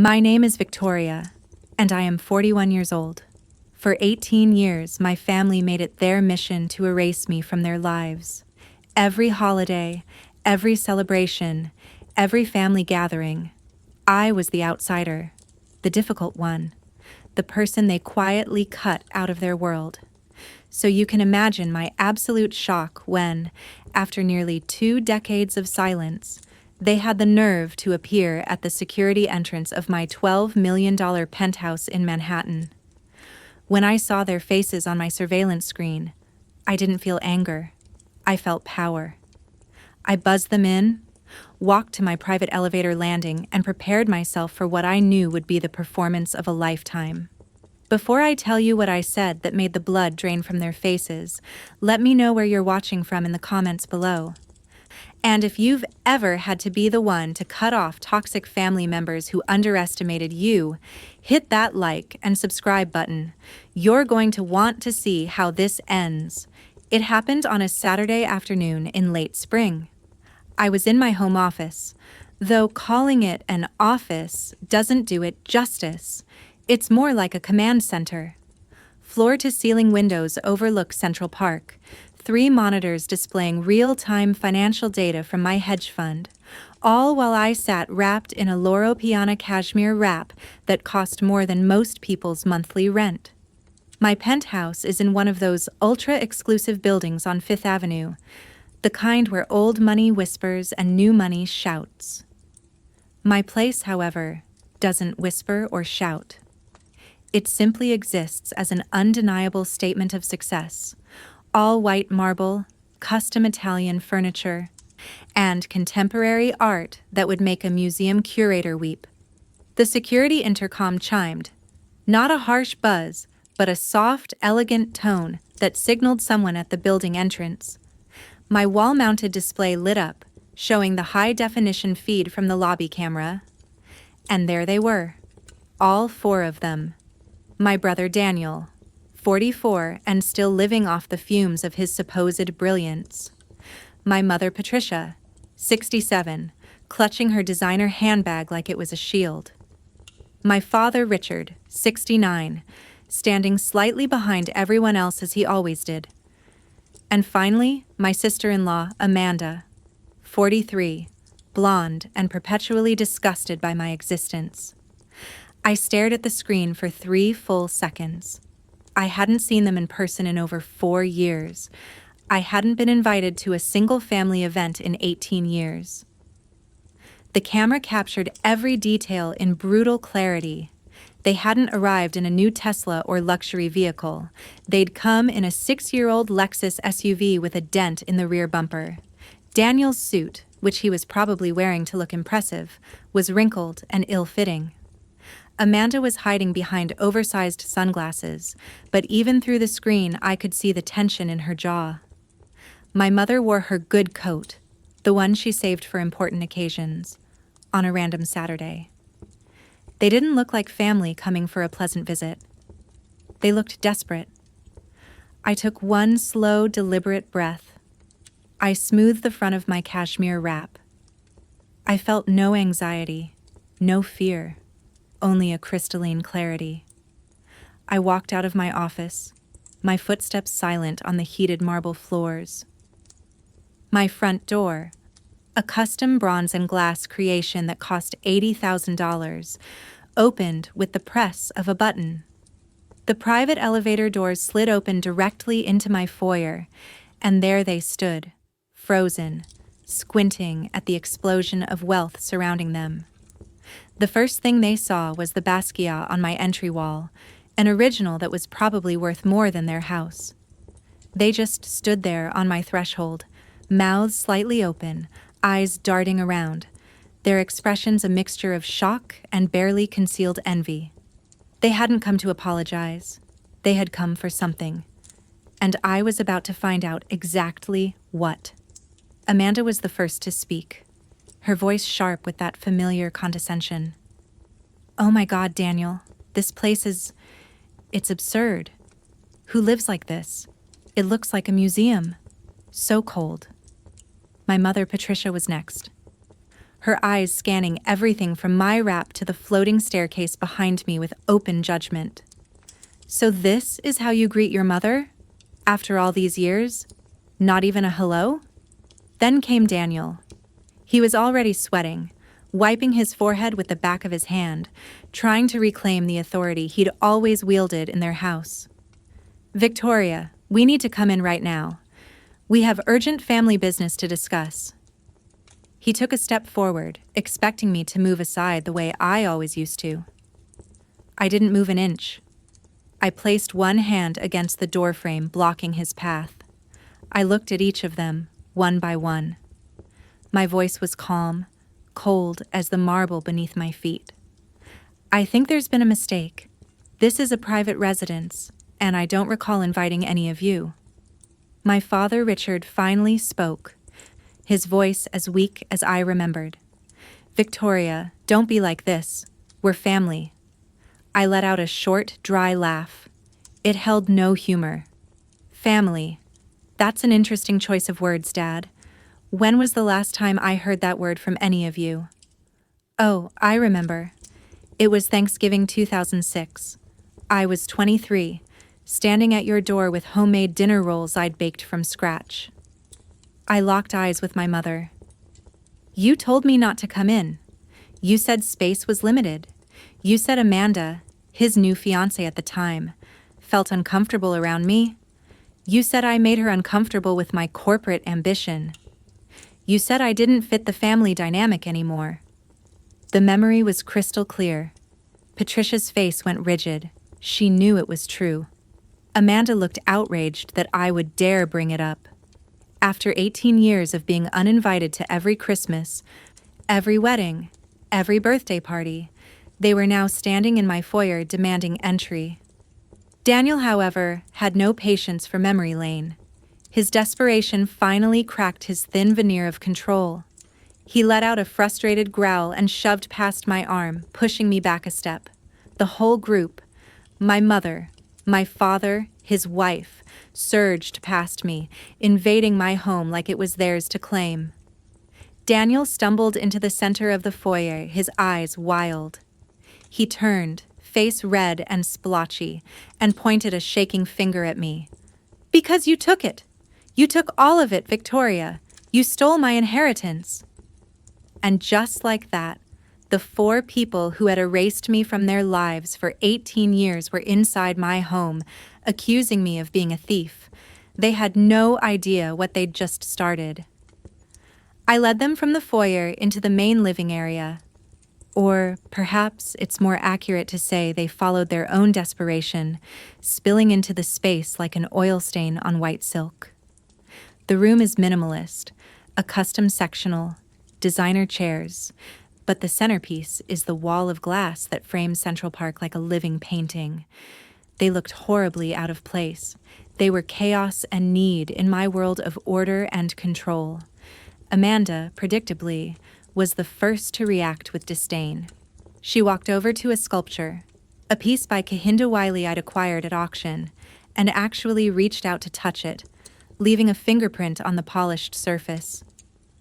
My name is Victoria, and I am 41 years old. For 18 years, my family made it their mission to erase me from their lives. Every holiday, every celebration, every family gathering, I was the outsider, the difficult one, the person they quietly cut out of their world. So you can imagine my absolute shock when, after nearly 2 decades of silence, they had the nerve to appear at the security entrance of my $12 million penthouse in Manhattan. When I saw their faces on my surveillance screen, I didn't feel anger. I felt power. I buzzed them in, walked to my private elevator landing, and prepared myself for what I knew would be the performance of a lifetime. Before I tell you what I said that made the blood drain from their faces, let me know where you're watching from in the comments below. And if you've ever had to be the one to cut off toxic family members who underestimated you, hit that like and subscribe button. You're going to want to see how this ends. It happened on a Saturday afternoon in late spring. I was in my home office, though calling it an office doesn't do it justice. It's more like a command center. Floor-to-ceiling windows overlook Central Park, 3 monitors displaying real-time financial data from my hedge fund, all while I sat wrapped in a Loro Piana cashmere wrap that cost more than most people's monthly rent. My penthouse is in one of those ultra-exclusive buildings on Fifth Avenue, the kind where old money whispers and new money shouts. My place, however, doesn't whisper or shout. It simply exists as an undeniable statement of success. All white marble, custom Italian furniture, and contemporary art that would make a museum curator weep. The security intercom chimed, not a harsh buzz, but a soft, elegant tone that signaled someone at the building entrance. My wall-mounted display lit up, showing the high-definition feed from the lobby camera. And there they were, all 4 of them. My brother Daniel, 44 and still living off the fumes of his supposed brilliance. My mother Patricia, 67, clutching her designer handbag like it was a shield. My father Richard, 69, standing slightly behind everyone else as he always did. And finally, my sister-in-law Amanda, 43, blonde and perpetually disgusted by my existence. I stared at the screen for 3 full seconds. I hadn't seen them in person in over 4 years. I hadn't been invited to a single family event in 18 years. The camera captured every detail in brutal clarity. They hadn't arrived in a new Tesla or luxury vehicle. They'd come in a 6-year-old Lexus SUV with a dent in the rear bumper. Daniel's suit, which he was probably wearing to look impressive, was wrinkled and ill-fitting. Amanda was hiding behind oversized sunglasses, but even through the screen I could see the tension in her jaw. My mother wore her good coat, the one she saved for important occasions, on a random Saturday. They didn't look like family coming for a pleasant visit. They looked desperate. I took one slow, deliberate breath. I smoothed the front of my cashmere wrap. I felt no anxiety, no fear. Only a crystalline clarity. I walked out of my office, my footsteps silent on the heated marble floors. My front door, a custom bronze and glass creation that cost $80,000, opened with the press of a button. The private elevator doors slid open directly into my foyer, and there they stood, frozen, squinting at the explosion of wealth surrounding them. The first thing they saw was the Basquiat on my entry wall, an original that was probably worth more than their house. They just stood there on my threshold, mouths slightly open, eyes darting around, their expressions a mixture of shock and barely concealed envy. They hadn't come to apologize. They had come for something. And I was about to find out exactly what. Amanda was the first to speak, her voice sharp with that familiar condescension. "Oh my God, Daniel, this place it's absurd. Who lives like this? It looks like a museum. So cold." My mother, Patricia, was next. her eyes scanning everything from my wrap to the floating staircase behind me with open judgment. "So this is how you greet your mother? After all these years? Not even a hello?" Then came Daniel. He was already sweating, wiping his forehead with the back of his hand, trying to reclaim the authority he'd always wielded in their house. "Victoria, we need to come in right now. We have urgent family business to discuss." He took a step forward, expecting me to move aside the way I always used to. I didn't move an inch. I placed one hand against the doorframe, blocking his path. I looked at each of them, one by one. My voice was calm, cold as the marble beneath my feet. "I think there's been a mistake. This is a private residence, and I don't recall inviting any of you." My father, Richard, finally spoke, his voice as weak as I remembered. "Victoria, don't be like this. We're family." I let out a short, dry laugh. It held no humor. "Family. That's an interesting choice of words, Dad. When was the last time I heard that word from any of you?" "Oh, I remember. It was Thanksgiving 2006. I was 23, standing at your door with homemade dinner rolls I'd baked from scratch." I locked eyes with my mother. "You told me not to come in. You said space was limited. You said Amanda, his new fiancée at the time, felt uncomfortable around me. You said I made her uncomfortable with my corporate ambition. You said I didn't fit the family dynamic anymore." The memory was crystal clear. Patricia's face went rigid. She knew it was true. Amanda looked outraged that I would dare bring it up. After 18 years of being uninvited to every Christmas, every wedding, every birthday party, they were now standing in my foyer demanding entry. Daniel, however, had no patience for memory lane. His desperation finally cracked his thin veneer of control. He let out a frustrated growl and shoved past my arm, pushing me back a step. The whole group, my mother, my father, his wife, surged past me, invading my home like it was theirs to claim. Daniel stumbled into the center of the foyer, his eyes wild. He turned, face red and splotchy, and pointed a shaking finger at me. "Because you took it. You took all of it, Victoria. You stole my inheritance." And just like that, the 4 people who had erased me from their lives for 18 years were inside my home, accusing me of being a thief. They had no idea what they'd just started. I led them from the foyer into the main living area. Or perhaps it's more accurate to say they followed their own desperation, spilling into the space like an oil stain on white silk. The room is minimalist, a custom sectional, designer chairs, but the centerpiece is the wall of glass that frames Central Park like a living painting. They looked horribly out of place. They were chaos and need in my world of order and control. Amanda, predictably, was the first to react with disdain. She walked over to a sculpture, a piece by Kahinda Wiley I'd acquired at auction, and actually reached out to touch it, leaving a fingerprint on the polished surface.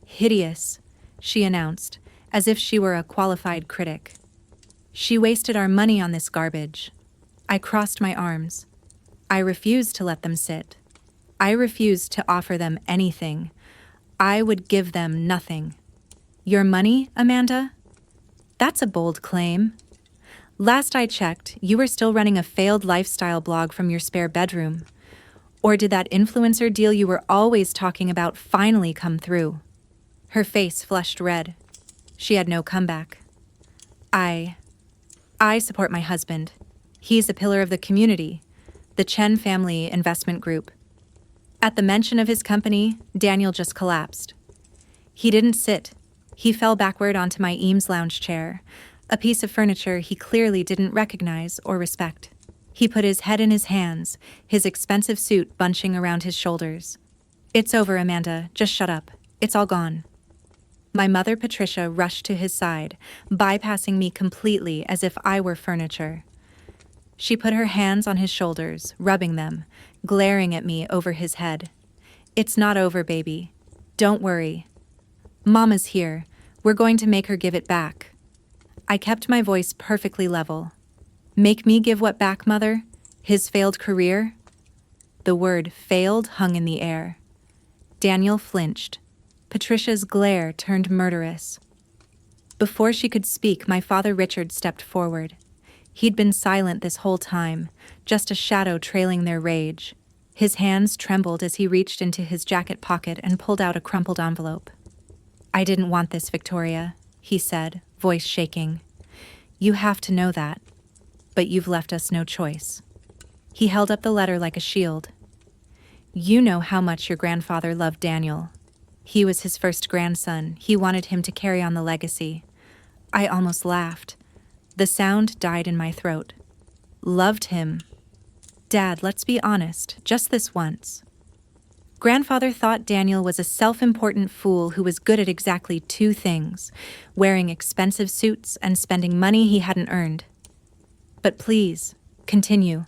"Hideous," she announced, as if she were a qualified critic. "She wasted our money on this garbage." I crossed my arms. I refused to let them sit. I refused to offer them anything. I would give them nothing. "Your money, Amanda? That's a bold claim. Last I checked, you were still running a failed lifestyle blog from your spare bedroom. Or did that influencer deal you were always talking about finally come through?" Her face flushed red. She had no comeback. I support my husband. He's a pillar of the community, the Chen Family Investment Group. At the mention of his company, Daniel just collapsed. He didn't sit. He fell backward onto my Eames lounge chair, a piece of furniture he clearly didn't recognize or respect. He put his head in his hands, his expensive suit bunching around his shoulders. "It's over, Amanda. Just shut up. It's all gone." My mother, Patricia, rushed to his side, bypassing me completely as if I were furniture. She put her hands on his shoulders, rubbing them, glaring at me over his head. "It's not over, baby. Don't worry. Mama's here. We're going to make her give it back. I kept my voice perfectly level. Make me give what back, Mother? His failed career? The word failed hung in the air. Daniel flinched. Patricia's glare turned murderous. Before she could speak, my father Richard stepped forward. He'd been silent this whole time, just a shadow trailing their rage. His hands trembled as he reached into his jacket pocket and pulled out a crumpled envelope. I didn't want this, Victoria, he said, voice shaking. You have to know that, but you've left us no choice. He held up the letter like a shield. You know how much your grandfather loved Daniel. He was his first grandson. He wanted him to carry on the legacy. I almost laughed. The sound died in my throat. Loved him. Dad, let's be honest, just this once. Grandfather thought Daniel was a self-important fool who was good at exactly two things, wearing expensive suits and spending money he hadn't earned. But please, continue.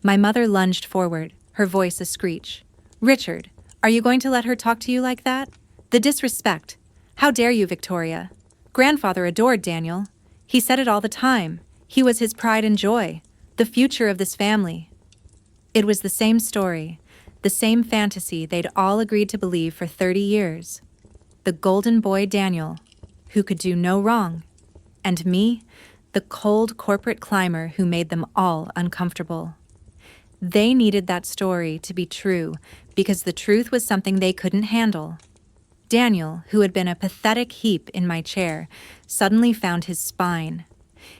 My mother lunged forward, her voice a screech. Richard, are you going to let her talk to you like that? The disrespect. How dare you, Victoria? Grandfather adored Daniel. He said it all the time. He was his pride and joy, the future of this family. It was the same story, the same fantasy they'd all agreed to believe for 30 years. The golden boy Daniel, who could do no wrong. And me, the cold corporate climber who made them all uncomfortable. They needed that story to be true because the truth was something they couldn't handle. Daniel, who had been a pathetic heap in my chair, suddenly found his spine.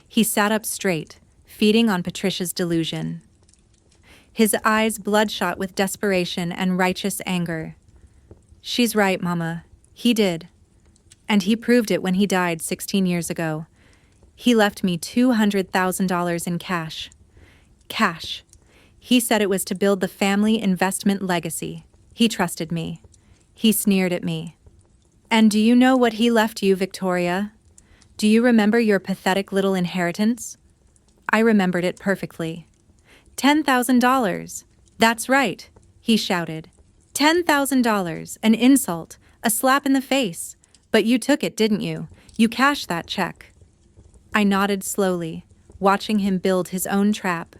He sat up straight, feeding on Patricia's delusion. His eyes bloodshot with desperation and righteous anger. She's right, Mama. He did. And he proved it when he died 16 years ago. He left me $200,000 in cash. Cash. He said it was to build the family investment legacy. He trusted me. He sneered at me. And do you know what he left you, Victoria? Do you remember your pathetic little inheritance? I remembered it perfectly. $10,000. That's right, he shouted. $10,000, an insult, a slap in the face. But you took it, didn't you? You cashed that check. I nodded slowly, watching him build his own trap.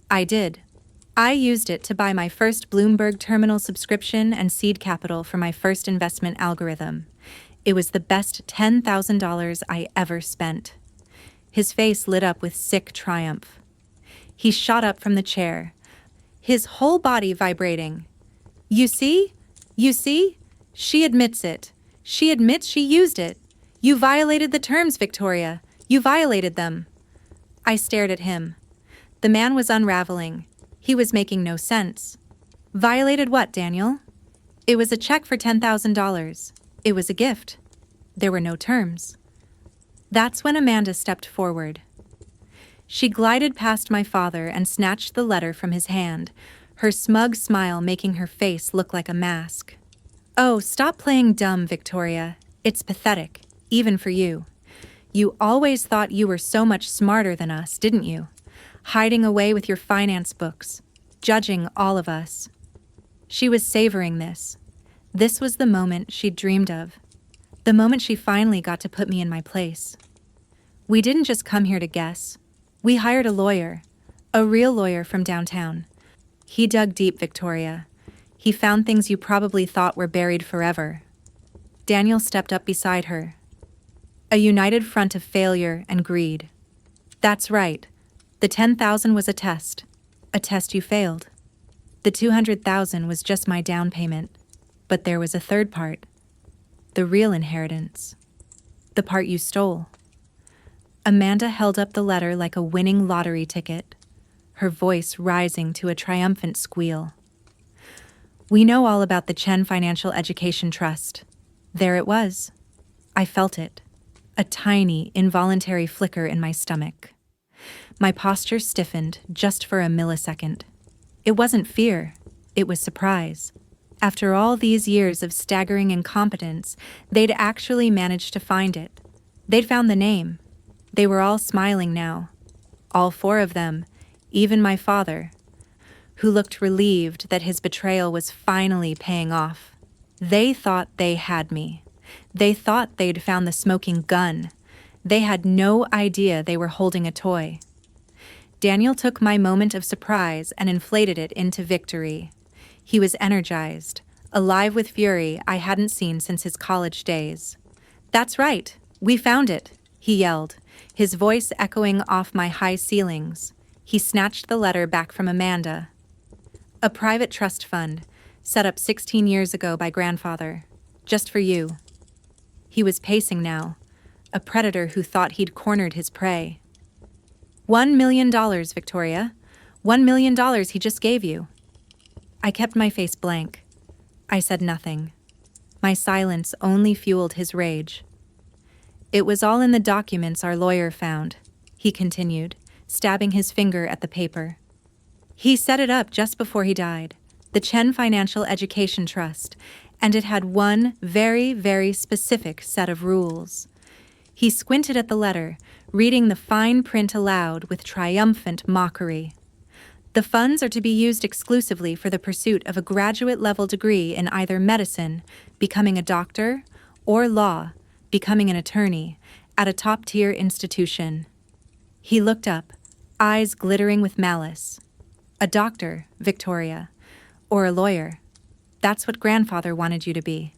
I did. I used it to buy my first Bloomberg terminal subscription and seed capital for my first investment algorithm. It was the best $10,000 I ever spent. His face lit up with sick triumph. He shot up from the chair, his whole body vibrating. You see? You see? She admits it. She admits she used it. You violated the terms, Victoria. You violated them. I stared at him. The man was unraveling. He was making no sense. Violated what, Daniel? It was a check for $10,000. It was a gift. There were no terms. That's when Amanda stepped forward. She glided past my father and snatched the letter from his hand, her smug smile making her face look like a mask. Oh, stop playing dumb, Victoria. It's pathetic, even for you. You always thought you were so much smarter than us, didn't you? Hiding away with your finance books, judging all of us. She was savoring this. This was the moment she'd dreamed of. The moment she finally got to put me in my place. We didn't just come here to guess. We hired a lawyer, a real lawyer from downtown. He dug deep, Victoria. He found things you probably thought were buried forever. Daniel stepped up beside her. A united front of failure and greed. That's right. The $10,000 was a test you failed. The $200,000 was just my down payment, but there was a third part. The real inheritance. The part you stole. Amanda held up the letter like a winning lottery ticket, her voice rising to a triumphant squeal. We know all about the Chen Financial Education Trust. There it was. I felt it. A tiny, involuntary flicker in my stomach. My posture stiffened just for a millisecond. It wasn't fear. It was surprise. After all these years of staggering incompetence, they'd actually managed to find it. They'd found the name. They were all smiling now. All four of them, even my father, who looked relieved that his betrayal was finally paying off. They thought they had me. They thought they'd found the smoking gun. They had no idea they were holding a toy. Daniel took my moment of surprise and inflated it into victory. He was energized, alive with fury I hadn't seen since his college days. "That's right, we found it," he yelled, his voice echoing off my high ceilings. He snatched the letter back from Amanda. "A private trust fund, set up 16 years ago by grandfather. Just for you." He was pacing now, a predator who thought he'd cornered his prey. $1 million, Victoria. $1 million he just gave you." I kept my face blank. I said nothing. My silence only fueled his rage. "It was all in the documents our lawyer found," he continued, stabbing his finger at the paper. "He set it up just before he died, the Chen Financial Education Trust, and it had one very, very specific set of rules." He squinted at the letter, reading the fine print aloud with triumphant mockery. "The funds are to be used exclusively for the pursuit of a graduate-level degree in either medicine, becoming a doctor, or law, becoming an attorney, at a top-tier institution." He looked up, eyes glittering with malice. "A doctor, Victoria, or a lawyer. That's what grandfather wanted you to be."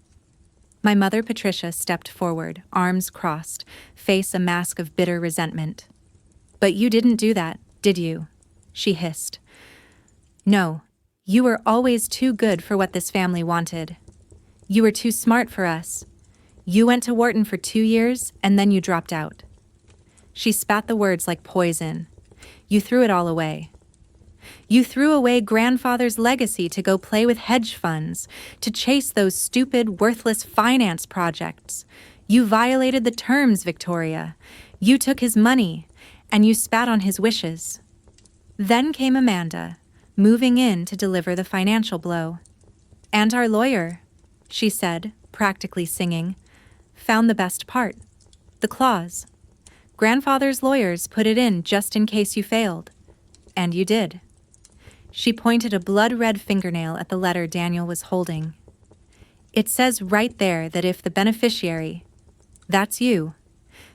My mother, Patricia, stepped forward, arms crossed, face a mask of bitter resentment. "But you didn't do that, did you?" she hissed. "No, you were always too good for what this family wanted. You were too smart for us. You went to Wharton for 2 years, and then you dropped out." She spat the words like poison. "You threw it all away. You threw away grandfather's legacy to go play with hedge funds, to chase those stupid, worthless finance projects. You violated the terms, Victoria. You took his money, and you spat on his wishes." Then came Amanda, moving in to deliver the financial blow. "And our lawyer," she said, practically singing, "found the best part, the clause. Grandfather's lawyers put it in just in case you failed. And you did." She pointed a blood-red fingernail at the letter Daniel was holding. "It says right there that if the beneficiary, that's you,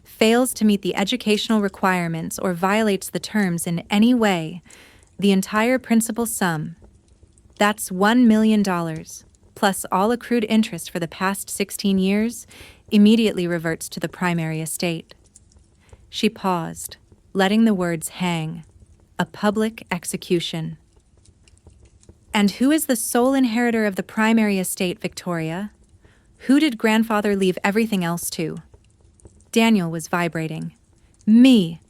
fails to meet the educational requirements or violates the terms in any way, the entire principal sum, that's $1 million, plus all accrued interest for the past 16 years, immediately reverts to the primary estate." She paused, letting the words hang. A public execution. "And who is the sole inheritor of the primary estate, Victoria? Who did grandfather leave everything else to?" Daniel was vibrating. "Me!"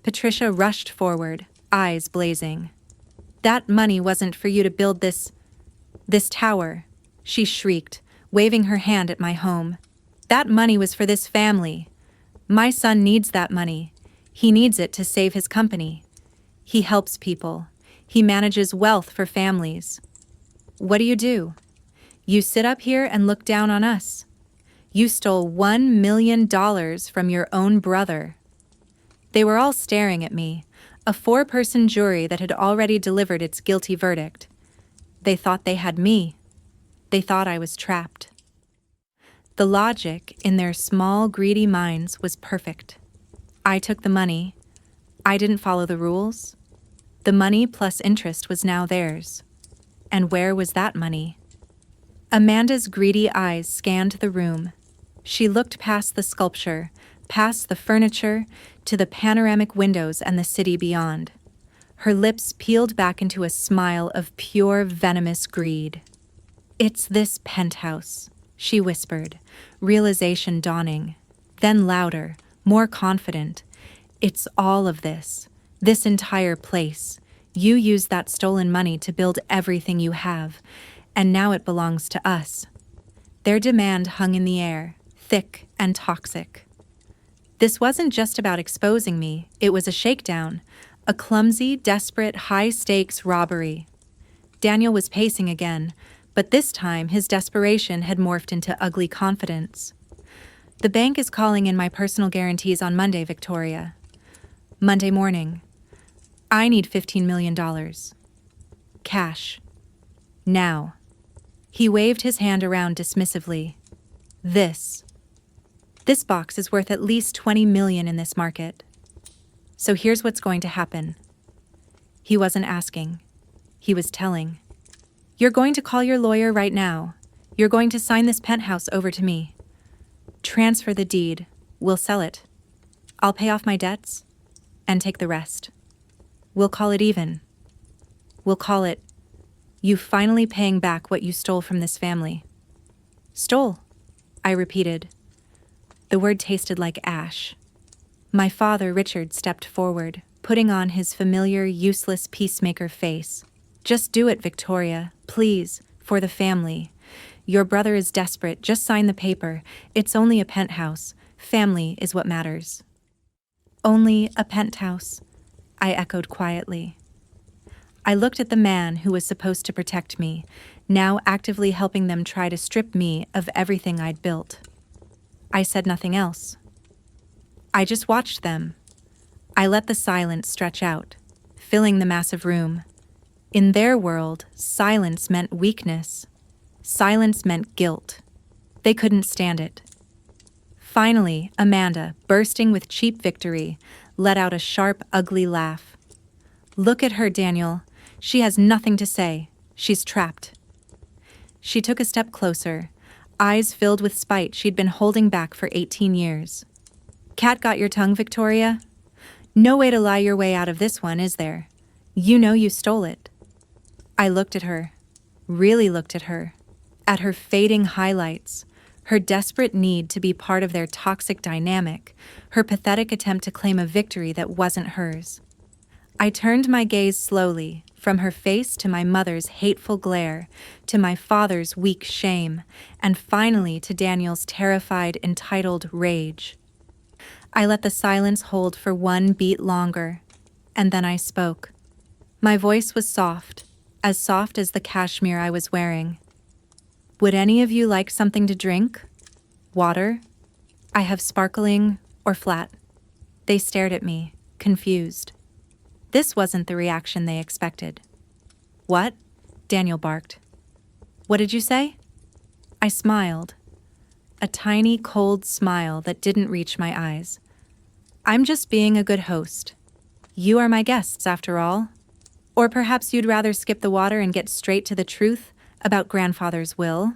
Patricia rushed forward, eyes blazing. "That money wasn't for you to build this tower," she shrieked, waving her hand at my home. "That money was for this family. My son needs that money. He needs it to save his company. He helps people. He manages wealth for families. What do? You sit up here and look down on us. You stole $1 million from your own brother." They were all staring at me, a 4-person jury that had already delivered its guilty verdict. They thought they had me. They thought I was trapped. The logic in their small, greedy minds was perfect. I took the money. I didn't follow the rules. The money plus interest was now theirs. And where was that money? Amanda's greedy eyes scanned the room. She looked past the sculpture, past the furniture, to the panoramic windows and the city beyond. Her lips peeled back into a smile of pure, venomous greed. "It's this penthouse," she whispered, realization dawning. Then louder, more confident. "It's all of this entire place. You used that stolen money to build everything you have, and now it belongs to us." Their demand hung in the air, thick and toxic. This wasn't just about exposing me, it was a shakedown, a clumsy, desperate, high-stakes robbery. Daniel was pacing again, but this time his desperation had morphed into ugly confidence. "The bank is calling in my personal guarantees on Monday, Victoria. Monday morning. I need $15 million. Cash. Now." He waved his hand around dismissively. This. This box is worth at least 20 million in this market. So here's what's going to happen. He wasn't asking. He was telling. You're going to call your lawyer right now. You're going to sign this penthouse over to me. Transfer the deed. We'll sell it. I'll pay off my debts and take the rest. We'll call it even. We'll call it you finally paying back what you stole from this family. Stole, I repeated. The word tasted like ash. My father, Richard, stepped forward, putting on his familiar, useless peacemaker face. Just do it, Victoria, please, for the family. Your brother is desperate. Just sign the paper. It's only a penthouse. Family is what matters. Only a penthouse, I echoed quietly. I looked at the man who was supposed to protect me, now actively helping them try to strip me of everything I'd built. I said nothing else. I just watched them. I let the silence stretch out, filling the massive room. In their world, silence meant weakness. Silence meant guilt. They couldn't stand it. Finally, Amanda, bursting with cheap victory, let out a sharp, ugly laugh. Look at her, Daniel. She has nothing to say. She's trapped. She took a step closer, eyes filled with spite she'd been holding back for 18 years. Cat got your tongue, Victoria? No way to lie your way out of this one, is there? You know you stole it. I looked at her, really looked at her fading highlights, her desperate need to be part of their toxic dynamic, her pathetic attempt to claim a victory that wasn't hers. I turned my gaze slowly, from her face to my mother's hateful glare, to my father's weak shame, and finally to Daniel's terrified, entitled rage. I let the silence hold for one beat longer, and then I spoke. My voice was soft as the cashmere I was wearing. Would any of you like something to drink? Water? I have sparkling or flat. They stared at me, confused. This wasn't the reaction they expected. What? Daniel barked. What did you say? I smiled. A tiny, cold smile that didn't reach my eyes. I'm just being a good host. You are my guests, after all. Or perhaps you'd rather skip the water and get straight to the truth about grandfather's will?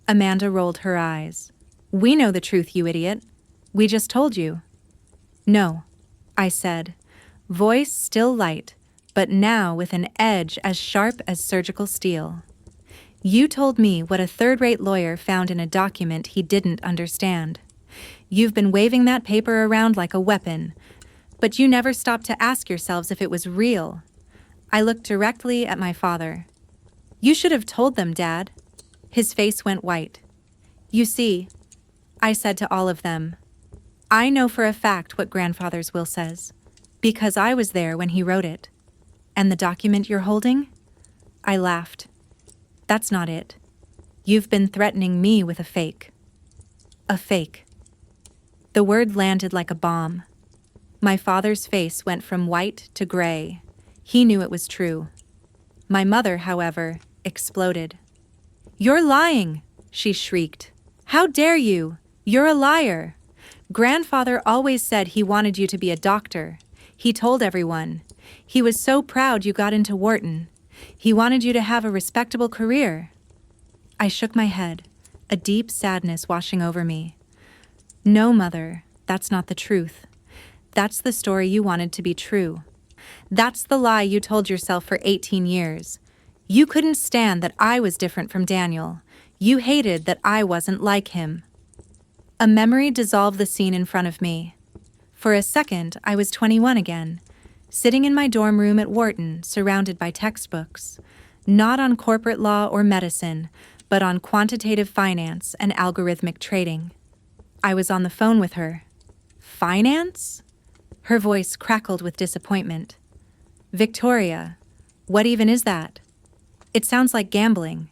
Amanda rolled her eyes. We know the truth, you idiot. We just told you. No, I said, voice still light, but now with an edge as sharp as surgical steel. You told me what a third-rate lawyer found in a document he didn't understand. You've been waving that paper around like a weapon, but you never stopped to ask yourselves if it was real. I looked directly at my father. You should have told them, Dad. His face went white. You see, I said to all of them, I know for a fact what grandfather's will says, because I was there when he wrote it. And the document you're holding? I laughed. That's not it. You've been threatening me with a fake. A fake. The word landed like a bomb. My father's face went from white to gray. He knew it was true. My mother, however, exploded. You're lying, she shrieked. How dare you? You're a liar. Grandfather always said he wanted you to be a doctor. He told everyone. He was so proud you got into Wharton. He wanted you to have a respectable career. I shook my head, a deep sadness washing over me. No, Mother, that's not the truth. That's the story you wanted to be true. That's the lie you told yourself for 18 years. You couldn't stand that I was different from Daniel. You hated that I wasn't like him. A memory dissolved the scene in front of me. For a second, I was 21 again, sitting in my dorm room at Wharton, surrounded by textbooks, not on corporate law or medicine, but on quantitative finance and algorithmic trading. I was on the phone with her. Finance? Her voice crackled with disappointment. Victoria, what even is that? It sounds like gambling.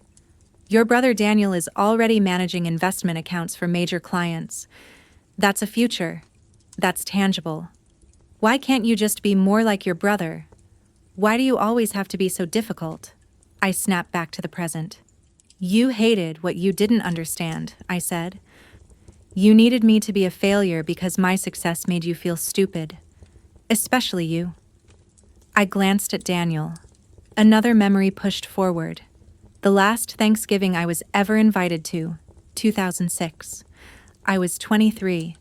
Your brother Daniel is already managing investment accounts for major clients. That's a future. That's tangible. Why can't you just be more like your brother? Why do you always have to be so difficult? I snapped back to the present. You hated what you didn't understand, I said. You needed me to be a failure because my success made you feel stupid. Especially you. I glanced at Daniel. Another memory pushed forward. The last Thanksgiving I was ever invited to, 2006. I was 23.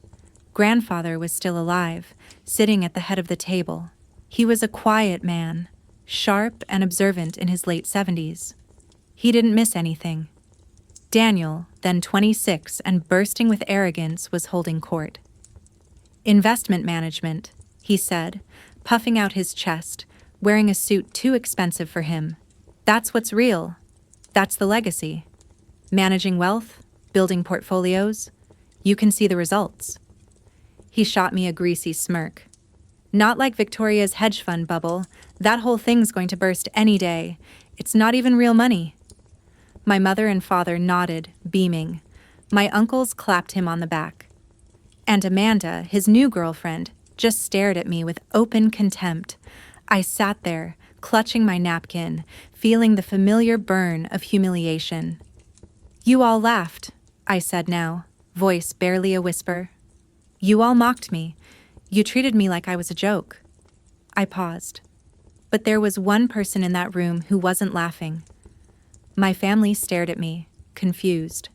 Grandfather was still alive, sitting at the head of the table. He was a quiet man, sharp and observant in his late 70s. He didn't miss anything. Daniel, then 26 and bursting with arrogance, was holding court. Investment management, he said, puffing out his chest, wearing a suit too expensive for him. That's what's real. That's the legacy. Managing wealth, building portfolios. You can see the results. He shot me a greasy smirk. Not like Victoria's hedge fund bubble. That whole thing's going to burst any day. It's not even real money. My mother and father nodded, beaming. My uncles clapped him on the back. And Amanda, his new girlfriend, just stared at me with open contempt. I sat there, clutching my napkin, feeling the familiar burn of humiliation. You all laughed, I said now, voice barely a whisper. You all mocked me. You treated me like I was a joke. I paused. But there was one person in that room who wasn't laughing. My family stared at me, confused.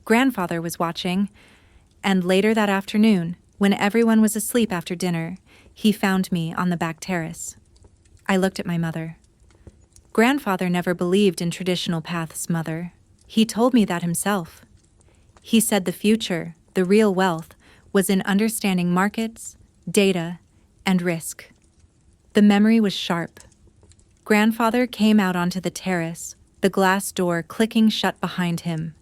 Grandfather was watching, and later that afternoon, when everyone was asleep after dinner, he found me on the back terrace. I looked at my mother. Grandfather never believed in traditional paths, Mother. He told me that himself. He said the future, the real wealth, was in understanding markets, data, and risk. The memory was sharp. Grandfather came out onto the terrace, the glass door clicking shut behind him.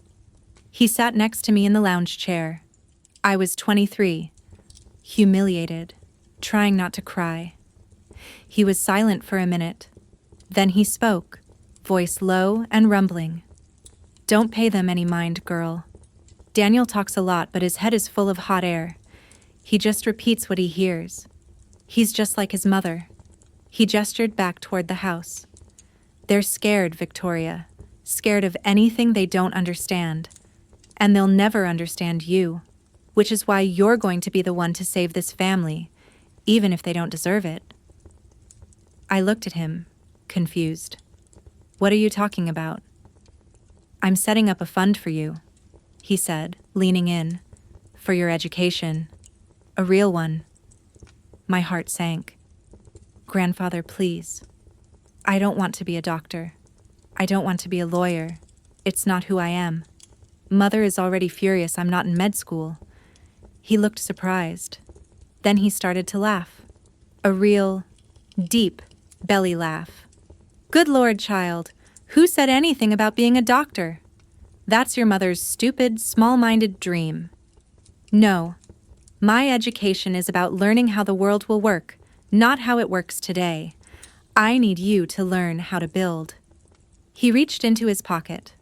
He sat next to me in the lounge chair. I was 23, humiliated, trying not to cry. He was silent for a minute. Then he spoke, voice low and rumbling. Don't pay them any mind, girl. Daniel talks a lot, but his head is full of hot air. He just repeats what he hears. He's just like his mother. He gestured back toward the house. They're scared, Victoria. Scared of anything they don't understand. And they'll never understand you, which is why you're going to be the one to save this family, even if they don't deserve it. I looked at him, confused. What are you talking about? I'm setting up a fund for you, he said, leaning in, for your education. A real one. My heart sank. Grandfather, please. I don't want to be a doctor. I don't want to be a lawyer. It's not who I am. Mother is already furious I'm not in med school. He looked surprised. Then he started to laugh. A real, deep belly laugh. Good Lord, child, who said anything about being a doctor? That's your mother's stupid, small-minded dream. No, my education is about learning how the world will work, not how it works today. I need you to learn how to build. He reached into his pocket.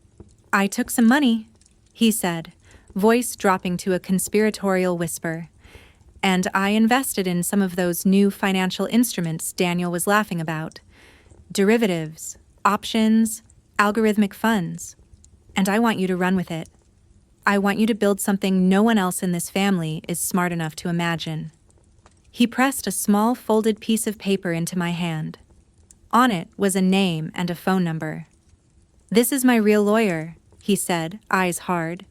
I took some money, he said, voice dropping to a conspiratorial whisper. And I invested in some of those new financial instruments Daniel was laughing about. Derivatives, options, algorithmic funds. And I want you to run with it. I want you to build something no one else in this family is smart enough to imagine. He pressed a small folded piece of paper into my hand. On it was a name and a phone number. This is my real lawyer, he said, eyes hard.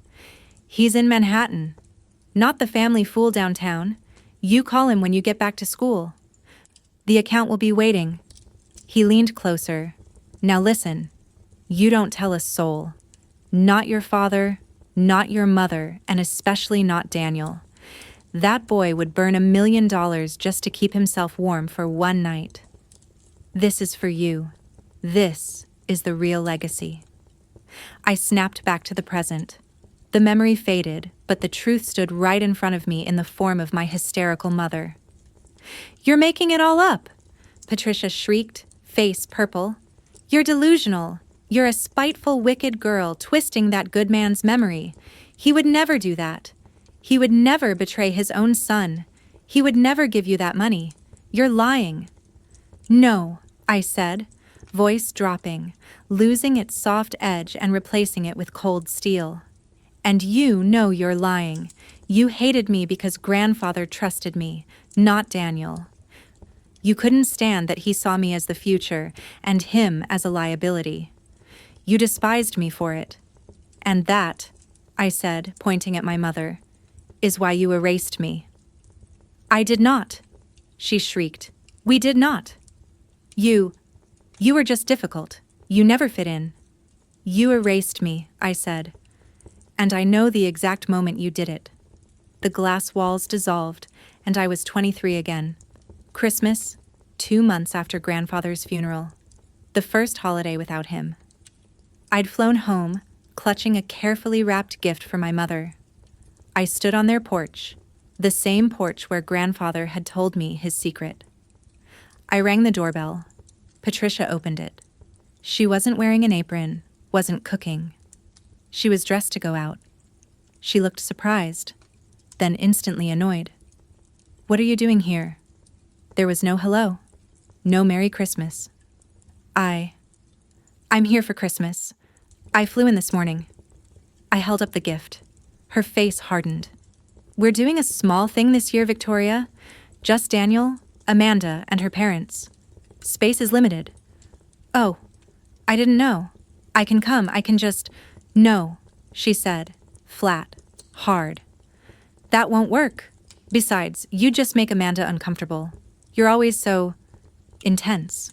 He's in Manhattan. Not the family fool downtown. You call him when you get back to school. The account will be waiting. He leaned closer. Now listen. You don't tell a soul. Not your father, not your mother, and especially not Daniel. That boy would burn $1 million just to keep himself warm for one night. This is for you. This is the real legacy. I snapped back to the present. The memory faded, but the truth stood right in front of me in the form of my hysterical mother. You're making it all up, Patricia shrieked, face purple. You're delusional. You're a spiteful, wicked girl twisting that good man's memory. He would never do that. He would never betray his own son. He would never give you that money. You're lying. No, I said, voice dropping, losing its soft edge and replacing it with cold steel. And you know you're lying. You hated me because grandfather trusted me, not Daniel. You couldn't stand that he saw me as the future and him as a liability. You despised me for it. And that, I said, pointing at my mother, is why you erased me. I did not, she shrieked. We did not. You were just difficult. You never fit in. You erased me, I said. And I know the exact moment you did it. The glass walls dissolved, and I was 23 again. Christmas, 2 months after grandfather's funeral. The first holiday without him. I'd flown home, clutching a carefully wrapped gift for my mother. I stood on their porch, the same porch where grandfather had told me his secret. I rang the doorbell. Patricia opened it. She wasn't wearing an apron, wasn't cooking. She was dressed to go out. She looked surprised, then instantly annoyed. What are you doing here? There was no hello, no Merry Christmas. I'm here for Christmas. I flew in this morning. I held up the gift. Her face hardened. We're doing a small thing this year, Victoria. Just Daniel, Amanda, and her parents. Space is limited. Oh, I didn't know. I can come, I can just... No, she said, flat, hard. That won't work. Besides, you just make Amanda uncomfortable. You're always so... intense.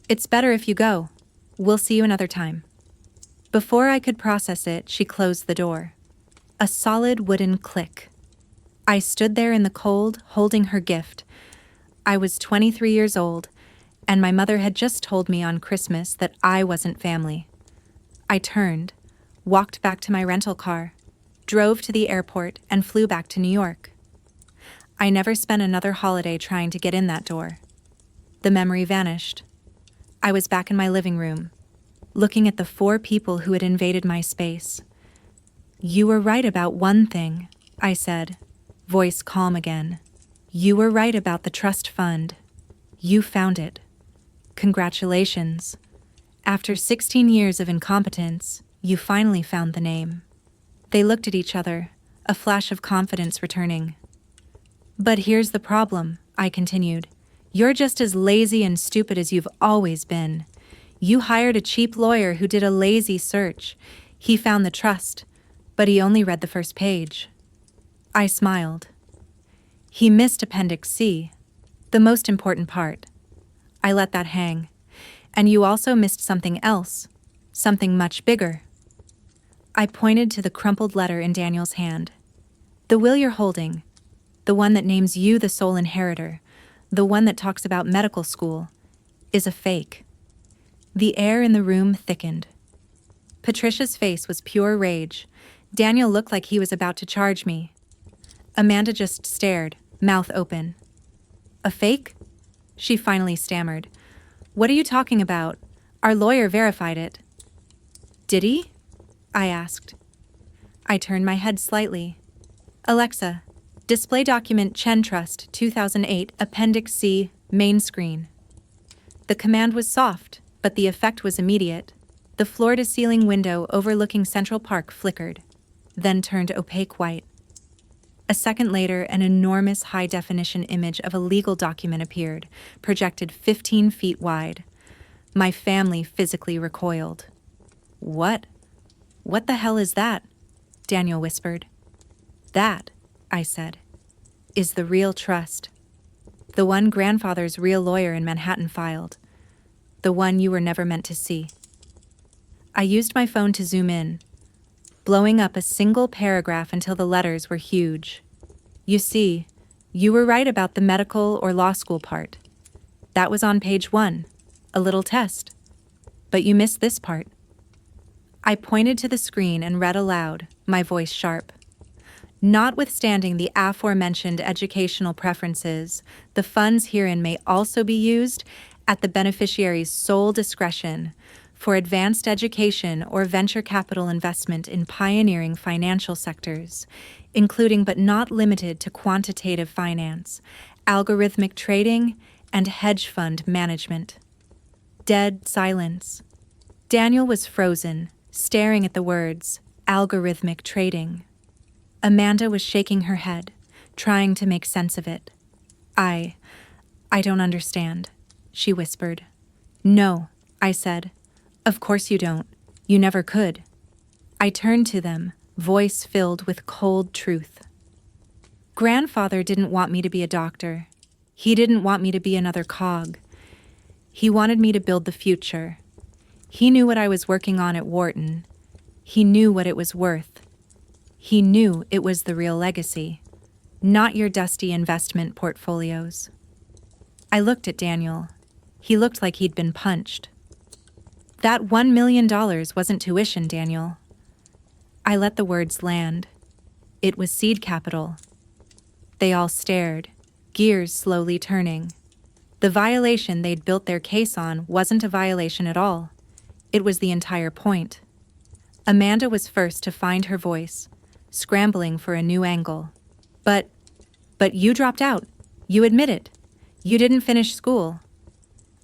It's better if you go. We'll see you another time. Before I could process it, she closed the door. A solid wooden click. I stood there in the cold, holding her gift. I was 23 years old, and my mother had just told me on Christmas that I wasn't family. I turned, walked back to my rental car, drove to the airport, and flew back to New York. I never spent another holiday trying to get in that door. The memory vanished. I was back in my living room, looking at the 4 people who had invaded my space. You were right about one thing, I said, voice calm again. You were right about the trust fund. You found it. Congratulations. After 16 years of incompetence, you finally found the name. They looked at each other, a flash of confidence returning. But here's the problem, I continued. You're just as lazy and stupid as you've always been. You hired a cheap lawyer who did a lazy search. He found the trust, but he only read the first page. I smiled. He missed Appendix C, the most important part. I let that hang. And you also missed something else, something much bigger. I pointed to the crumpled letter in Daniel's hand. The will you're holding, the one that names you the sole inheritor, the one that talks about medical school, is a fake. The air in the room thickened. Patricia's face was pure rage. Daniel looked like he was about to charge me. Amanda just stared, mouth open. A fake? She finally stammered. What are you talking about? Our lawyer verified it. Did he? I asked. I turned my head slightly. Alexa, display document Chen Trust 2008 Appendix C, main screen. The command was soft, but the effect was immediate. The floor-to-ceiling window overlooking Central Park flickered, then turned opaque white. A second later, an enormous high-definition image of a legal document appeared, projected 15 feet wide. My family physically recoiled. What? What the hell is that? Daniel whispered. That, I said, is the real trust. The one grandfather's real lawyer in Manhattan filed. The one you were never meant to see. I used my phone to zoom in, blowing up a single paragraph until the letters were huge. You see, you were right about the medical or law school part. That was on page 1, a little test. But you missed this part. I pointed to the screen and read aloud, my voice sharp. Notwithstanding the aforementioned educational preferences, the funds herein may also be used at the beneficiary's sole discretion for advanced education or venture capital investment in pioneering financial sectors, including but not limited to quantitative finance, algorithmic trading, and hedge fund management. Dead silence. Daniel was frozen, staring at the words, algorithmic trading. Amanda was shaking her head, trying to make sense of it. I don't understand, she whispered. No, I said. Of course you don't. You never could. I turned to them, voice filled with cold truth. Grandfather didn't want me to be a doctor. He didn't want me to be another cog. He wanted me to build the future. He knew what I was working on at Wharton. He knew what it was worth. He knew it was the real legacy, not your dusty investment portfolios. I looked at Daniel. He looked like he'd been punched. That $1 million wasn't tuition, Daniel. I let the words land. It was seed capital. They all stared, gears slowly turning. The violation they'd built their case on wasn't a violation at all. It was the entire point. Amanda was first to find her voice, scrambling for a new angle. But you dropped out. You admit it. You didn't finish school.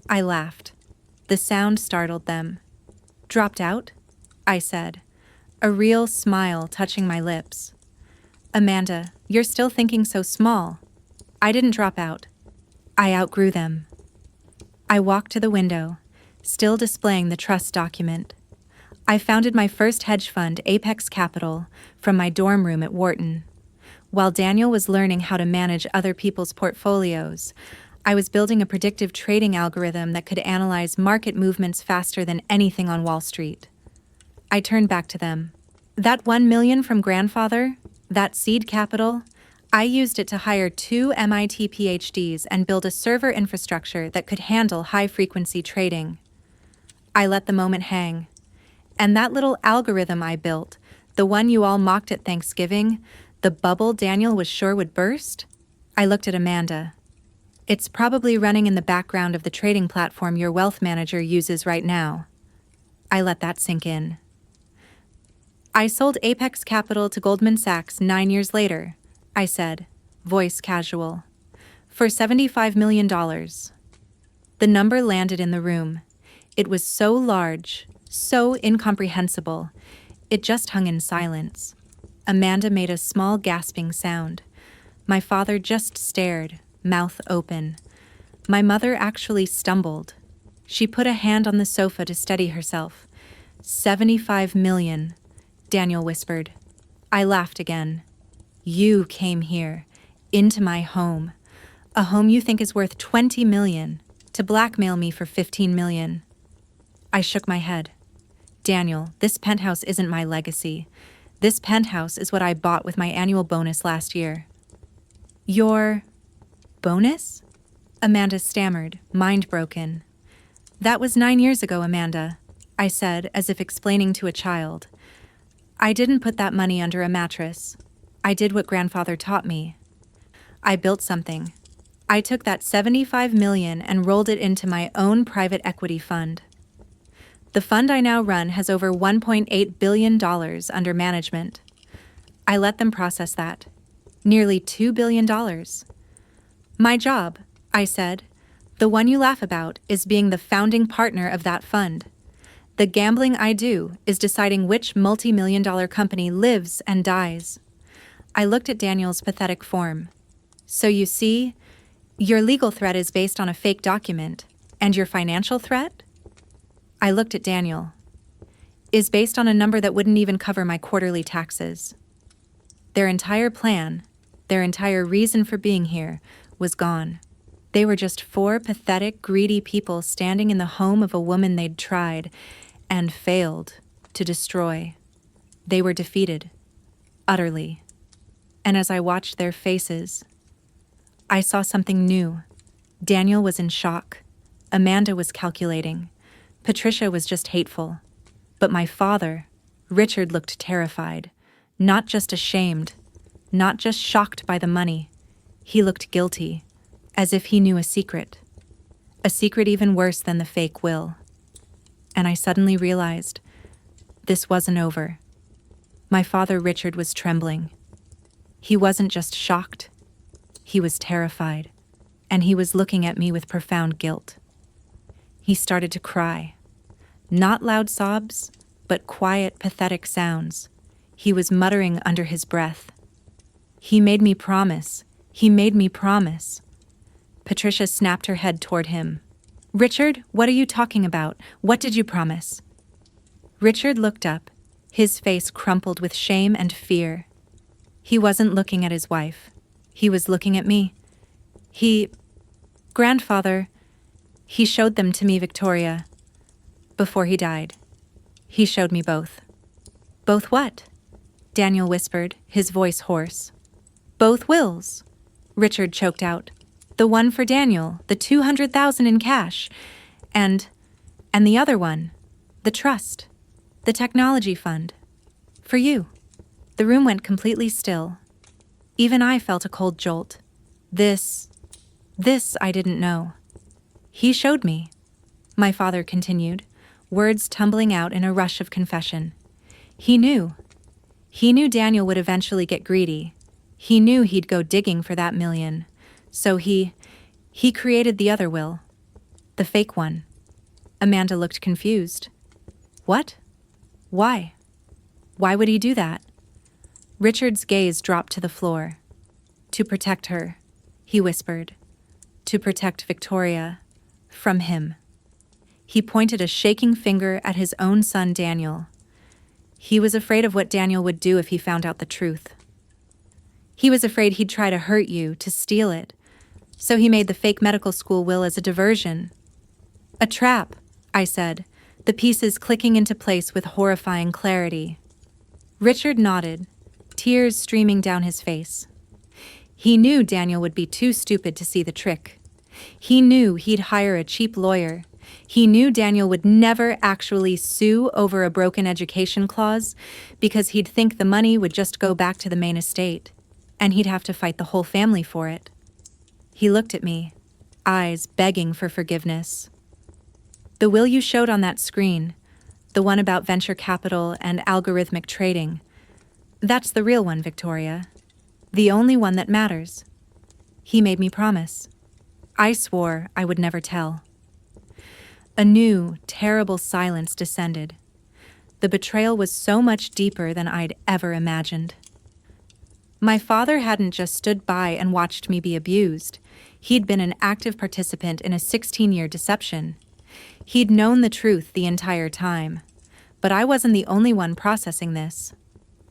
I laughed. The sound startled them. Dropped out? I said, a real smile touching my lips. Amanda, you're still thinking so small. I didn't drop out. I outgrew them. I walked to the window, still displaying the trust document. I founded my first hedge fund, Apex Capital, from my dorm room at Wharton. While Daniel was learning how to manage other people's portfolios, I was building a predictive trading algorithm that could analyze market movements faster than anything on Wall Street. I turned back to them. That $1 million from grandfather, that seed capital, I used it to hire 2 MIT PhDs and build a server infrastructure that could handle high-frequency trading. I let the moment hang. And that little algorithm I built, the one you all mocked at Thanksgiving, the bubble Daniel was sure would burst? I looked at Amanda. It's probably running in the background of the trading platform your wealth manager uses right now. I let that sink in. I sold Apex Capital to Goldman Sachs 9 years later, I said, voice casual, for $75 million. The number landed in the room. It was so large, so incomprehensible. It just hung in silence. Amanda made a small gasping sound. My father just stared, mouth open. My mother actually stumbled. She put a hand on the sofa to steady herself. $75 million, Daniel whispered. I laughed again. You came here, into my home, a home you think is worth $20 million, to blackmail me for $15 million. I shook my head. Daniel, this penthouse isn't my legacy. This penthouse is what I bought with my annual bonus last year. Your bonus? Amanda stammered, mind broken. That was 9 years ago, Amanda, I said, as if explaining to a child. I didn't put that money under a mattress. I did what grandfather taught me. I built something. I took that $75 million and rolled it into my own private equity fund. The fund I now run has over $1.8 billion under management. I let them process that. Nearly $2 billion. My job, I said, the one you laugh about, is being the founding partner of that fund. The gambling I do is deciding which multi-million-dollar company lives and dies. I looked at Daniel's pathetic form. So you see, your legal threat is based on a fake document, and your financial threat? I looked at Daniel. Is based on a number that wouldn't even cover my quarterly taxes. Their entire plan, their entire reason for being here, was gone. They were just 4 pathetic, greedy people standing in the home of a woman they'd tried, and failed, to destroy. They were defeated. Utterly. And as I watched their faces, I saw something new. Daniel was in shock. Amanda was calculating. Patricia was just hateful. But my father, Richard, looked terrified. Not just ashamed. Not just shocked by the money. He looked guilty, as if he knew a secret. A secret even worse than the fake will. And I suddenly realized this wasn't over. My father, Richard, was trembling. He wasn't just shocked. He was terrified, and he was looking at me with profound guilt. He started to cry. Not loud sobs, but quiet, pathetic sounds. He was muttering under his breath. He made me promise. He made me promise. Patricia snapped her head toward him. Richard, what are you talking about? What did you promise? Richard looked up, his face crumpled with shame and fear. He wasn't looking at his wife. He was looking at me. Grandfather, he showed them to me, Victoria. Before he died. He showed me both. Both what? Daniel whispered, his voice hoarse. Both wills, Richard choked out. The one for Daniel, the $200,000 in cash, and the other one, the trust, the technology fund. For you. The room went completely still. Even I felt a cold jolt. This I didn't know. He showed me, my father continued, words tumbling out in a rush of confession. He knew. He knew Daniel would eventually get greedy. He knew he'd go digging for that $1 million. So he created the other will. The fake one. Amanda looked confused. What? Why? Why would he do that? Richard's gaze dropped to the floor. To protect her, he whispered. To protect Victoria. From him. He pointed a shaking finger at his own son Daniel. He was afraid of what Daniel would do if he found out the truth. He was afraid he'd try to hurt you, to steal it. So he made the fake medical school will as a diversion. A trap, I said, the pieces clicking into place with horrifying clarity. Richard nodded, tears streaming down his face. He knew Daniel would be too stupid to see the trick. He knew he'd hire a cheap lawyer. He knew Daniel would never actually sue over a broken education clause because he'd think the money would just go back to the main estate, and he'd have to fight the whole family for it. He looked at me, eyes begging for forgiveness. The will you showed on that screen, the one about venture capital and algorithmic trading, that's the real one, Victoria. The only one that matters. He made me promise. I swore I would never tell. A new, terrible silence descended. The betrayal was so much deeper than I'd ever imagined. My father hadn't just stood by and watched me be abused. He'd been an active participant in a 16-year deception. He'd known the truth the entire time. But I wasn't the only one processing this.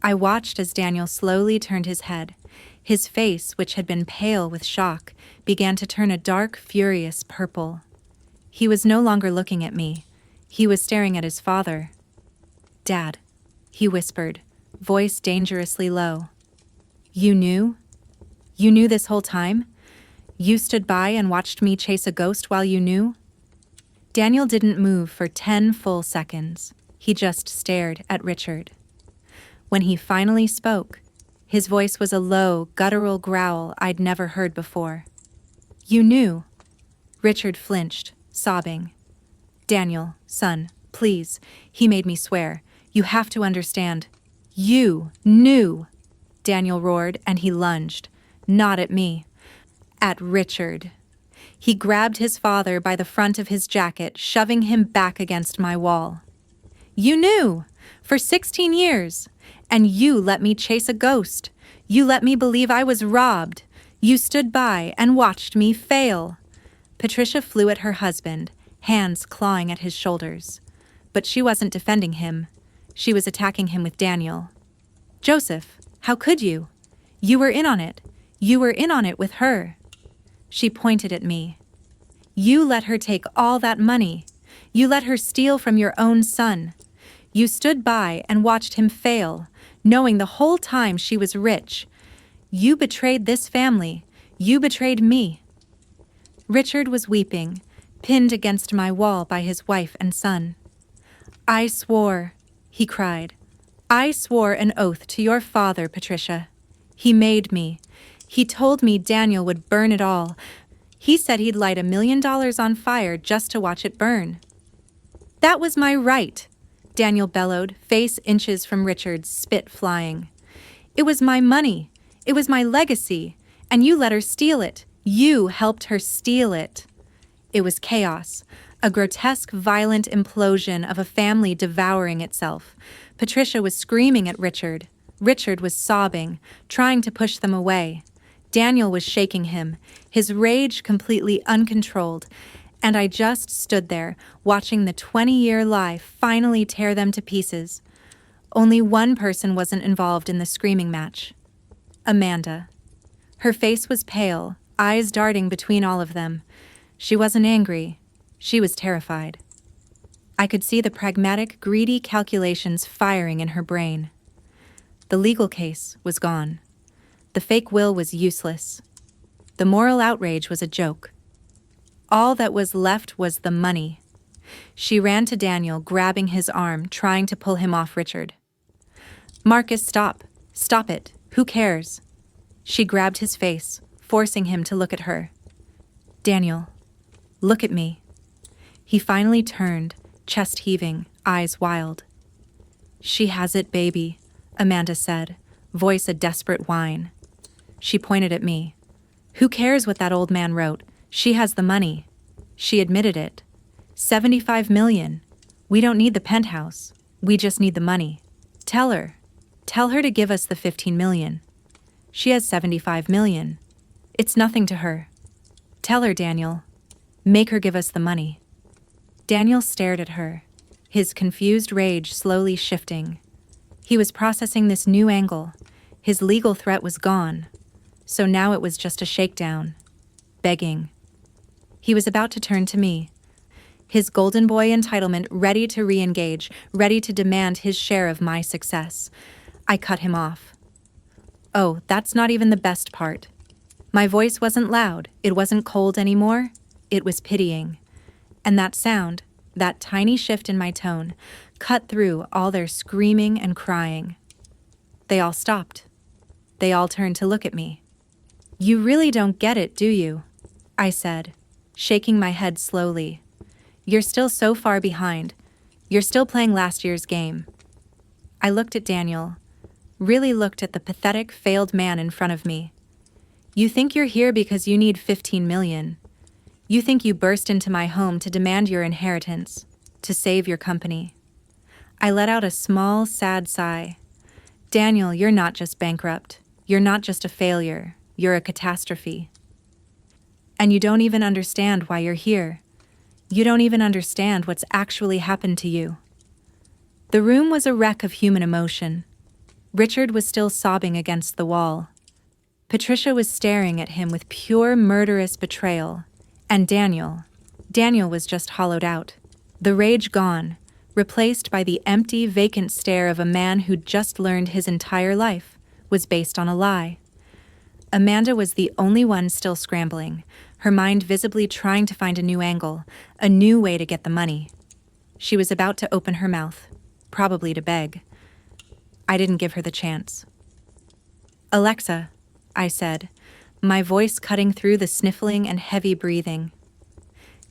I watched as Daniel slowly turned his head. His face, which had been pale with shock, began to turn a dark, furious purple. He was no longer looking at me. He was staring at his father. Dad, he whispered, voice dangerously low. You knew? You knew this whole time? You stood by and watched me chase a ghost while you knew? Daniel didn't move for 10 full seconds. He just stared at Richard. When he finally spoke, his voice was a low, guttural growl I'd never heard before. You knew. Richard flinched, sobbing. Daniel, son, please, he made me swear. You have to understand. You knew. Daniel roared, and he lunged. Not at me. At Richard. He grabbed his father by the front of his jacket, shoving him back against my wall. You knew. For 16 years. And you let me chase a ghost. You let me believe I was robbed. You stood by and watched me fail. Patricia flew at her husband, hands clawing at his shoulders. But she wasn't defending him. She was attacking him with Daniel. Joseph, how could you? You were in on it. You were in on it with her. She pointed at me. You let her take all that money. You let her steal from your own son. You stood by and watched him fail, knowing the whole time she was rich. You betrayed this family. You betrayed me. Richard was weeping, pinned against my wall by his wife and son. I swore, he cried. I swore an oath to your father, Patricia. He made me. He told me Daniel would burn it all. He said he'd light $1 million on fire just to watch it burn. That was my right, Daniel bellowed, face inches from Richard's, spit flying. It was my money. It was my legacy. And you let her steal it. You helped her steal it. It was chaos. A grotesque, violent implosion of a family devouring itself. Patricia was screaming at Richard. Richard was sobbing, trying to push them away. Daniel was shaking him, his rage completely uncontrolled, and I just stood there, watching the 20-year lie finally tear them to pieces. Only one person wasn't involved in the screaming match. Amanda. Her face was pale, eyes darting between all of them. She wasn't angry. She was terrified. I could see the pragmatic, greedy calculations firing in her brain. The legal case was gone. The fake will was useless. The moral outrage was a joke. All that was left was the money. She ran to Daniel, grabbing his arm, trying to pull him off Richard. "Marcus, stop. Stop it. Who cares?" She grabbed his face, forcing him to look at her. "Daniel, look at me." He finally turned, chest heaving, eyes wild. "She has it, baby," Amanda said, voice a desperate whine. She pointed at me. "Who cares what that old man wrote? She has the money." She admitted it. 75 million. We don't need the penthouse. We just need the money. Tell her. Tell her to give us the 15 million. She has 75 million. It's nothing to her. Tell her, Daniel. Make her give us the money. Daniel stared at her, his confused rage slowly shifting. He was processing this new angle. His legal threat was gone. So now it was just a shakedown. Begging. He was about to turn to me. His golden boy entitlement ready to re-engage, ready to demand his share of my success. I cut him off. Oh, that's not even the best part. My voice wasn't loud. It wasn't cold anymore. It was pitying. And that sound, that tiny shift in my tone, cut through all their screaming and crying. They all stopped. They all turned to look at me. "You really don't get it, do you?" I said, shaking my head slowly. "You're still so far behind. You're still playing last year's game." I looked at Daniel, really looked at the pathetic, failed man in front of me. "You think you're here because you need 15 million. You think you burst into my home to demand your inheritance, to save your company." I let out a small, sad sigh. "Daniel, you're not just bankrupt. You're not just a failure. You're a catastrophe. And you don't even understand why you're here. You don't even understand what's actually happened to you." The room was a wreck of human emotion. Richard was still sobbing against the wall. Patricia was staring at him with pure murderous betrayal. And Daniel was just hollowed out. The rage gone, replaced by the empty, vacant stare of a man who'd just learned his entire life was based on a lie. Amanda was the only one still scrambling, her mind visibly trying to find a new angle, a new way to get the money. She was about to open her mouth, probably to beg. I didn't give her the chance. "Alexa," I said, my voice cutting through the sniffling and heavy breathing.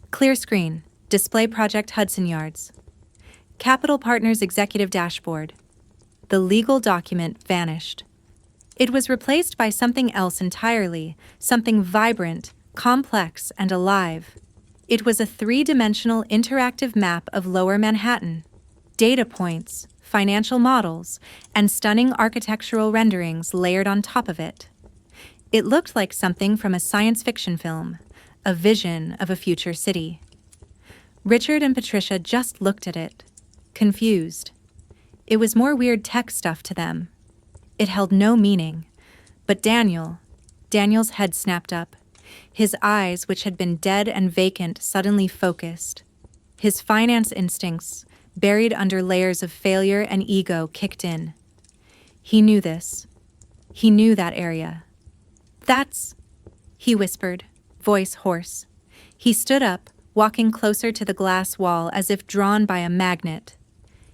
"Clear screen, display project Hudson Yards. Capital Partners Executive Dashboard." The legal document vanished. It was replaced by something else entirely, something vibrant, complex, and alive. It was a three-dimensional interactive map of Lower Manhattan. Data points, financial models, and stunning architectural renderings layered on top of it. It looked like something from a science fiction film, a vision of a future city. Richard and Patricia just looked at it, confused. It was more weird tech stuff to them. It held no meaning. But Daniel's head snapped up. His eyes, which had been dead and vacant, suddenly focused. His finance instincts, buried under layers of failure and ego, kicked in. He knew this. He knew that area. "That's," he whispered, voice hoarse. He stood up, walking closer to the glass wall as if drawn by a magnet.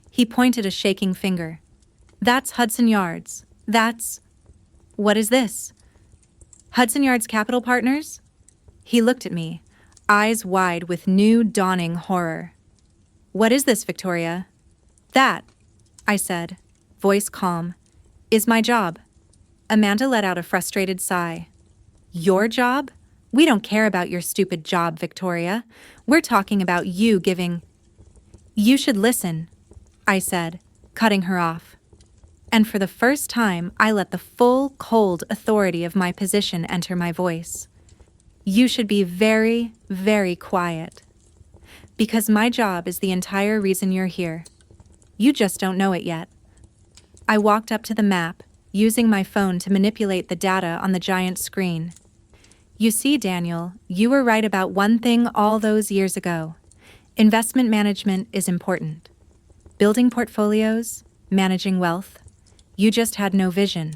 He pointed a shaking finger. "That's Hudson Yards. That's..." "What is this?" "Hudson Yards Capital Partners?" He looked at me, eyes wide with new dawning horror. "What is this, Victoria?" "That," I said, voice calm, "is my job." Amanda let out a frustrated sigh. "Your job? We don't care about your stupid job, Victoria. We're talking about you giving. You should listen, I said, cutting her off. And for the first time, I let the full, cold authority of my position enter my voice. You should be very, very quiet. Because my job is the entire reason you're here. You just don't know it yet. I walked up to the map, using my phone to manipulate the data on the giant screen. You see, Daniel, you were right about one thing all those years ago. Investment management is important. Building portfolios, managing wealth. You just had no vision.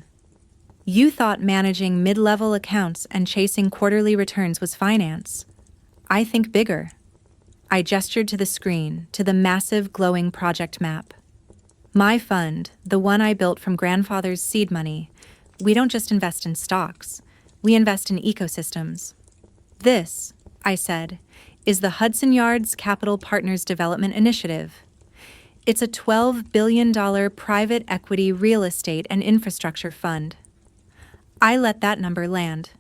You thought managing mid-level accounts and chasing quarterly returns was finance. I think bigger. I gestured to the screen, to the massive glowing project map. My fund, the one I built from grandfather's seed money, we don't just invest in stocks. We invest in ecosystems. This, I said, is the Hudson Yards Capital Partners Development Initiative. It's a $12 billion private equity real estate and infrastructure fund. I let that number land.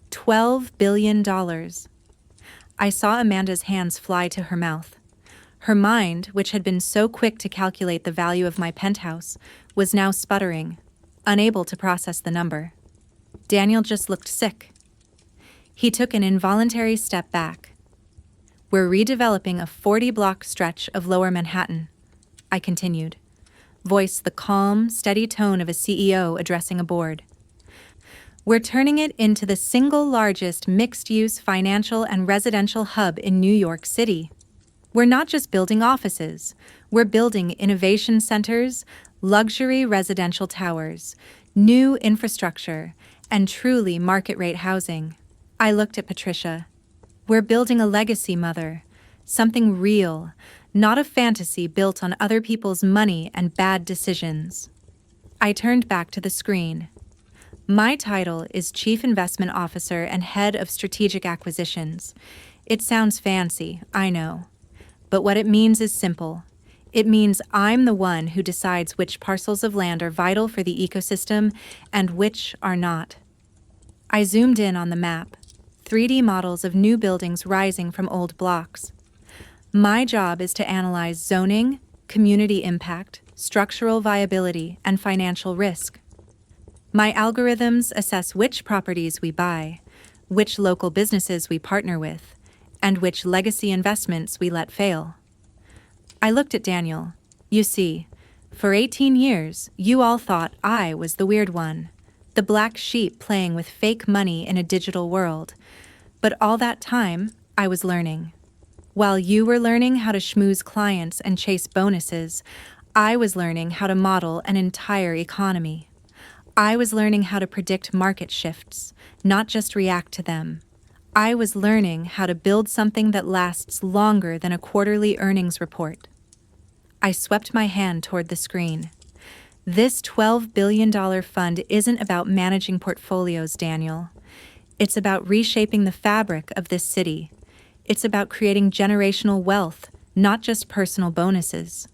$12 billion. I saw Amanda's hands fly to her mouth. Her mind, which had been so quick to calculate the value of my penthouse, was now sputtering, unable to process the number. Daniel just looked sick. He took an involuntary step back. We're redeveloping a 40-block stretch of Lower Manhattan, I continued, voice the calm, steady tone of a CEO addressing a board. We're turning it into the single largest mixed-use financial and residential hub in New York City. We're not just building offices, we're building innovation centers, luxury residential towers, new infrastructure, and truly market-rate housing. I looked at Patricia. We're building a legacy, Mother. Something real, not a fantasy built on other people's money and bad decisions. I turned back to the screen. My title is Chief Investment Officer and Head of Strategic Acquisitions. It sounds fancy, I know. But what it means is simple. It means I'm the one who decides which parcels of land are vital for the ecosystem and which are not. I zoomed in on the map, 3D models of new buildings rising from old blocks. My job is to analyze zoning, community impact, structural viability, and financial risk. My algorithms assess which properties we buy, which local businesses we partner with, and which legacy investments we let fail. I looked at Daniel. You see, for 18 years, you all thought I was the weird one, the black sheep playing with fake money in a digital world. But all that time, I was learning. While you were learning how to schmooze clients and chase bonuses, I was learning how to model an entire economy. I was learning how to predict market shifts, not just react to them. I was learning how to build something that lasts longer than a quarterly earnings report. I swept my hand toward the screen. This $12 billion fund isn't about managing portfolios, Daniel. It's about reshaping the fabric of this city. It's about creating generational wealth, not just personal bonuses.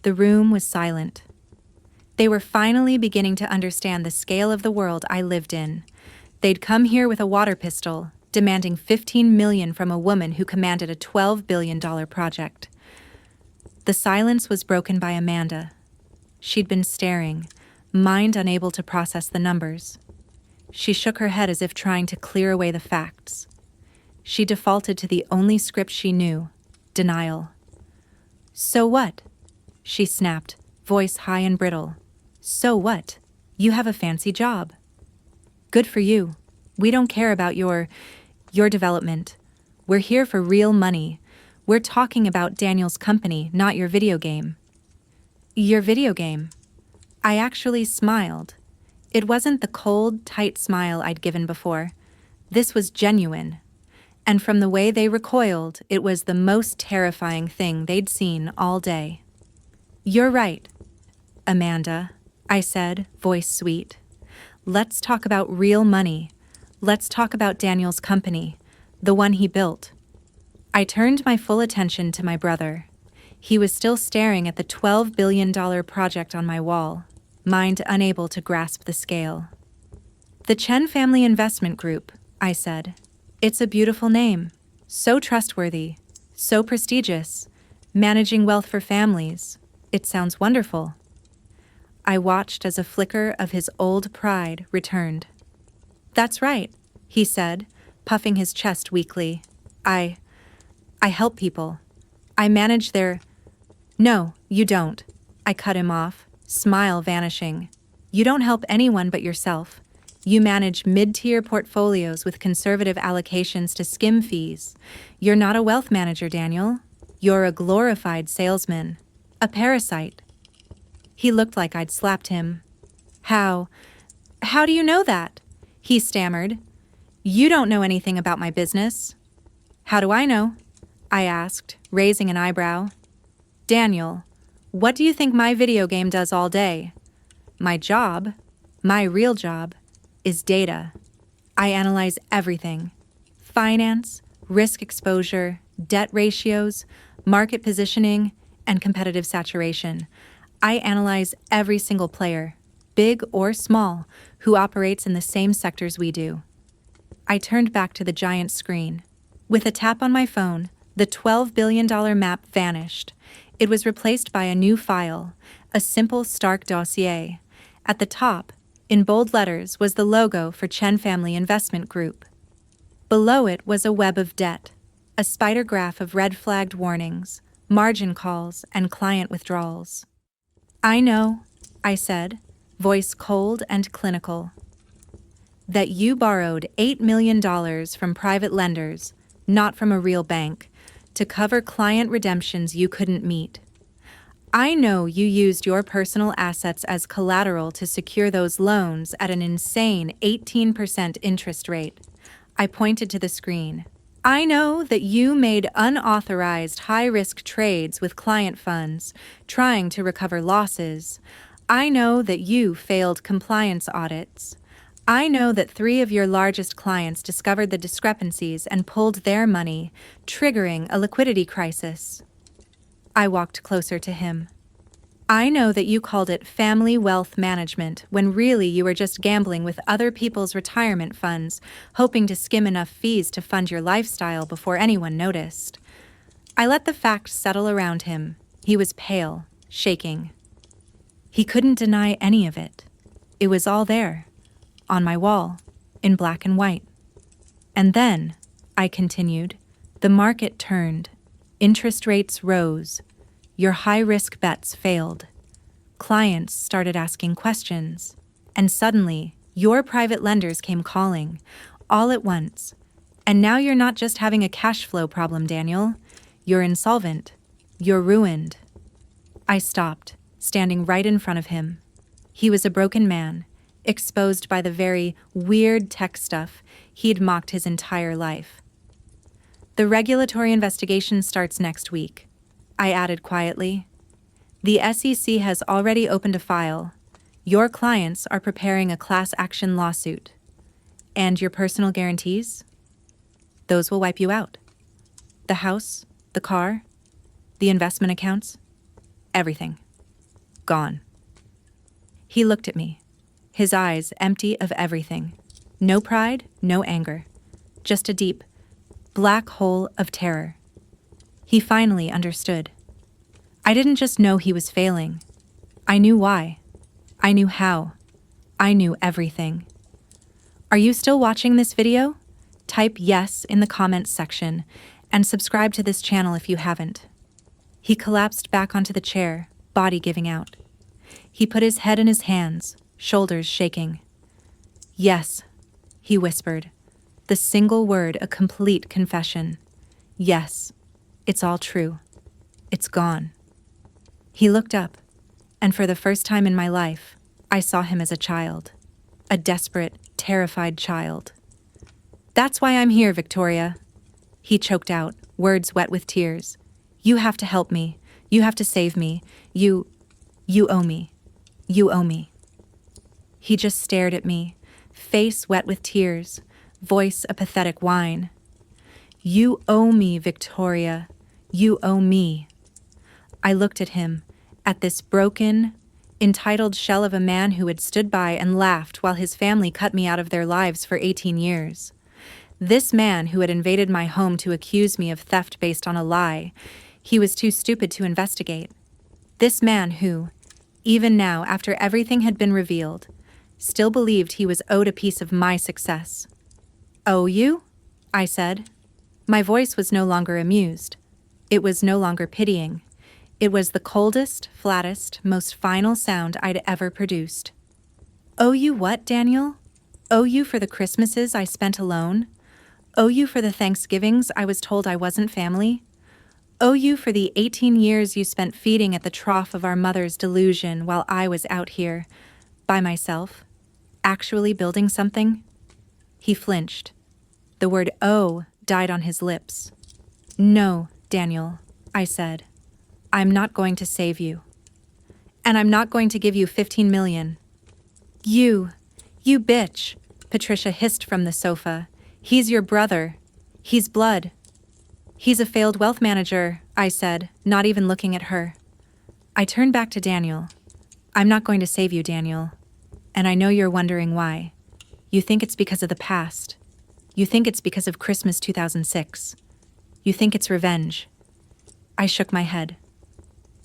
The room was silent. They were finally beginning to understand the scale of the world I lived in. They'd come here with a water pistol, demanding $15 million from a woman who commanded a $12 billion project. The silence was broken by Amanda. She'd been staring, mind unable to process the numbers. She shook her head as if trying to clear away the facts. She defaulted to the only script she knew, denial. So what? She snapped, voice high and brittle. So what? You have a fancy job. Good for you. We don't care about your development. We're here for real money. We're talking about Daniel's company, not your video game. Your video game? I actually smiled. It wasn't the cold, tight smile I'd given before. This was genuine. And from the way they recoiled, it was the most terrifying thing they'd seen all day. You're right, Amanda, I said, voice sweet. Let's talk about real money. Let's talk about Daniel's company, the one he built. I turned my full attention to my brother. He was still staring at the $12 billion project on my wall, mind unable to grasp the scale. The Chen Family Investment Group, I said. It's a beautiful name. So trustworthy. So prestigious. Managing wealth for families. It sounds wonderful. I watched as a flicker of his old pride returned. That's right, he said, puffing his chest weakly. I help people. I manage their... No, you don't. I cut him off, smile vanishing. You don't help anyone but yourself. You manage mid-tier portfolios with conservative allocations to skim fees. You're not a wealth manager, Daniel. You're a glorified salesman. A parasite. He looked like I'd slapped him. How do you know that? He stammered. You don't know anything about my business. How do I know? I asked, raising an eyebrow. Daniel, what do you think my video game does all day? My job, my real job, is data. I analyze everything. Finance, risk exposure, debt ratios, market positioning, and competitive saturation. I analyze every single player, big or small, who operates in the same sectors we do. I turned back to the giant screen. With a tap on my phone, the $12 billion map vanished. It was replaced by a new file, a simple Stark dossier. At the top, in bold letters, was the logo for Chen Family Investment Group. Below it was a web of debt, a spider graph of red-flagged warnings, margin calls, and client withdrawals. I know, I said, voice cold and clinical, that you borrowed $8 million from private lenders, not from a real bank, to cover client redemptions you couldn't meet. I know you used your personal assets as collateral to secure those loans at an insane 18% interest rate. I pointed to the screen. I know that you made unauthorized high-risk trades with client funds, trying to recover losses. I know that you failed compliance audits. I know that 3 of your largest clients discovered the discrepancies and pulled their money, triggering a liquidity crisis. I walked closer to him. I know that you called it family wealth management when really you were just gambling with other people's retirement funds, hoping to skim enough fees to fund your lifestyle before anyone noticed. I let the facts settle around him. He was pale, shaking. He couldn't deny any of it. It was all there, on my wall, in black and white. And then, I continued, the market turned. Interest rates rose. Your high-risk bets failed. Clients started asking questions. And suddenly, your private lenders came calling, all at once. And now you're not just having a cash flow problem, Daniel. You're insolvent. You're ruined. I stopped, standing right in front of him. He was a broken man, exposed by the very weird tech stuff he'd mocked his entire life. The regulatory investigation starts next week, I added quietly. The SEC has already opened a file. Your clients are preparing a class action lawsuit. And your personal guarantees? Those will wipe you out. The house, the car, the investment accounts, everything. Gone. He looked at me, his eyes empty of everything. No pride, no anger. Just a deep, black hole of terror. He finally understood. I didn't just know he was failing. I knew why. I knew how. I knew everything. Are you still watching this video? Type yes in the comments section and subscribe to this channel if you haven't. He collapsed back onto the chair, body giving out. He put his head in his hands, shoulders shaking. Yes, he whispered, the single word a complete confession. Yes, it's all true. It's gone. He looked up, and for the first time in my life, I saw him as a child. A desperate, terrified child. That's why I'm here, Victoria. He choked out, words wet with tears. You have to help me. You have to save me. You owe me. You owe me. He just stared at me, face wet with tears, voice a pathetic whine. You owe me, Victoria. You owe me. I looked at him, at this broken, entitled shell of a man who had stood by and laughed while his family cut me out of their lives for 18 years. This man who had invaded my home to accuse me of theft based on a lie, he was too stupid to investigate. This man who, even now after everything had been revealed, still believed he was owed a piece of my success. "Owe you?" I said. My voice was no longer amused. It was no longer pitying. It was the coldest, flattest, most final sound I'd ever produced. "Owe you what, Daniel? Owe you for the Christmases I spent alone? Owe you for the Thanksgivings I was told I wasn't family? Owe you for the 18 years you spent feeding at the trough of our mother's delusion while I was out here, by myself, actually building something?" He flinched. The word "owe" died on his lips. "No, Daniel," I said. "I'm not going to save you. And I'm not going to give you 15 million. You bitch," Patricia hissed from the sofa. "He's your brother. He's blood." "He's a failed wealth manager," I said, not even looking at her. I turned back to Daniel. "I'm not going to save you, Daniel. And I know you're wondering why. You think it's because of the past. You think it's because of Christmas 2006. You think it's revenge." I shook my head.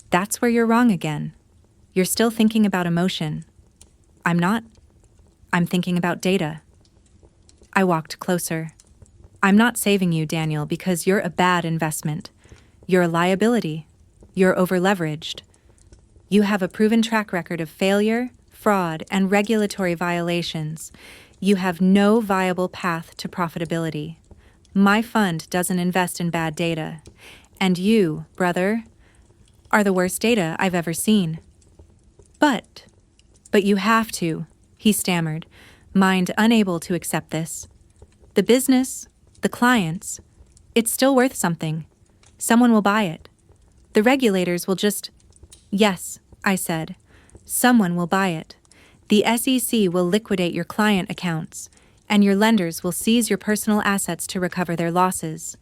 "That's where you're wrong again. You're still thinking about emotion. I'm not. I'm thinking about data." I walked closer. "I'm not saving you, Daniel, because you're a bad investment. You're a liability. You're overleveraged. You have a proven track record of failure, fraud, and regulatory violations. You have no viable path to profitability. My fund doesn't invest in bad data. And you, brother, are the worst data I've ever seen." But you have to," he stammered, mind unable to accept this. "The business, the clients, it's still worth something. Someone will buy it. The regulators will just—" "Yes," I said, "someone will buy it. The SEC will liquidate your client accounts, and your lenders will seize your personal assets to recover their losses.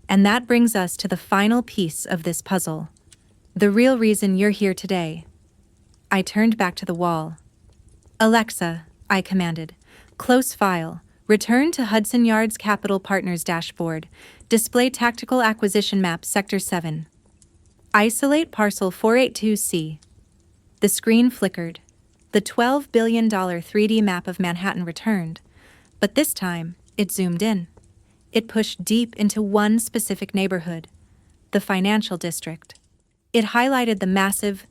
And that brings us to the final piece of this puzzle. The real reason you're here today." I turned back to the wall. "Alexa," I commanded, "close file. Return to Hudson Yards Capital Partners dashboard. Display tactical acquisition map Sector 7. Isolate parcel 482C." The screen flickered. The $12 billion 3D map of Manhattan returned, but this time it zoomed in. It pushed deep into one specific neighborhood, the financial district. It highlighted the massive,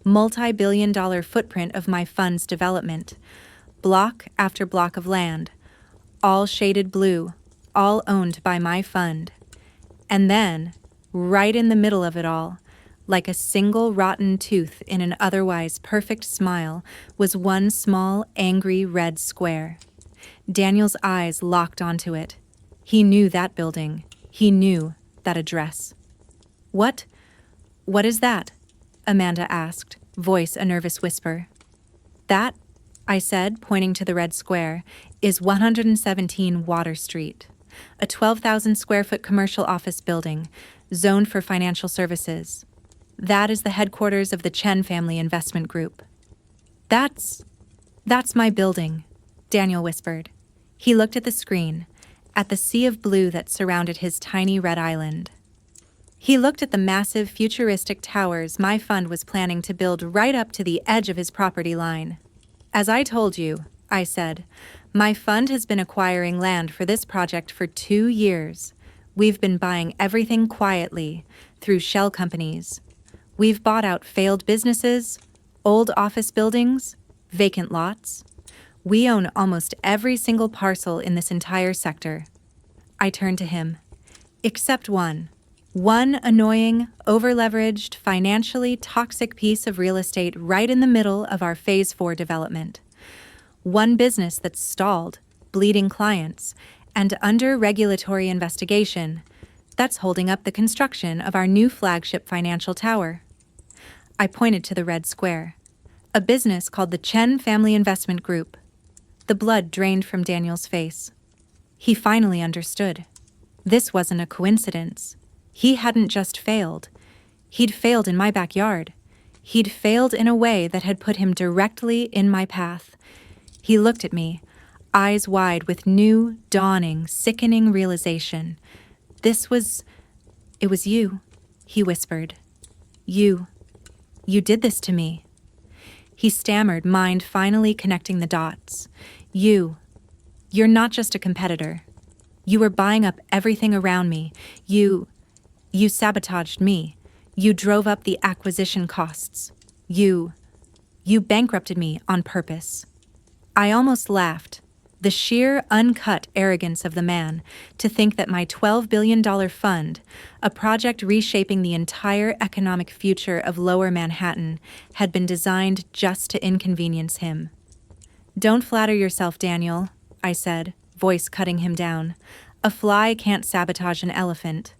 multi-billion-dollar footprint of my fund's development, block after block of land, all shaded blue, all owned by my fund. And then, right in the middle of it all, like a single rotten tooth in an otherwise perfect smile, was one small, angry red square. Daniel's eyes locked onto it. He knew that building. He knew that address. What is that?" Amanda asked, voice a nervous whisper. "That," I said, pointing to the red square, "is 117 Water Street, a 12,000 square foot commercial office building, zoned for financial services. That is the headquarters of the Chen family investment group." That's my building," Daniel whispered. He looked at the screen, at the sea of blue that surrounded his tiny red island. He looked at the massive, futuristic towers my fund was planning to build right up to the edge of his property line. "As I told you," I said, "my fund has been acquiring land for this project for 2 years. We've been buying everything quietly, through shell companies. We've bought out failed businesses, old office buildings, vacant lots. We own almost every single parcel in this entire sector." I turned to him. "Except one. One annoying, over-leveraged, financially toxic piece of real estate right in the middle of our Phase 4 development. One business that's stalled, bleeding clients, and under regulatory investigation, that's holding up the construction of our new flagship financial tower." I pointed to the red square. "A business called the Chen Family Investment Group." The blood drained from Daniel's face. He finally understood. This wasn't a coincidence. He hadn't just failed. He'd failed in my backyard. He'd failed in a way that had put him directly in my path. He looked at me, eyes wide with new, dawning, sickening realization. It was you, he whispered. You did this to me. He stammered, mind finally connecting the dots. You're not just a competitor. You were buying up everything around me. You sabotaged me. You drove up the acquisition costs. You bankrupted me on purpose. I almost laughed. The sheer, uncut arrogance of the man to think that my $12 billion fund, a project reshaping the entire economic future of Lower Manhattan, had been designed just to inconvenience him. Don't flatter yourself, Daniel, I said, voice cutting him down. A fly can't sabotage an elephant.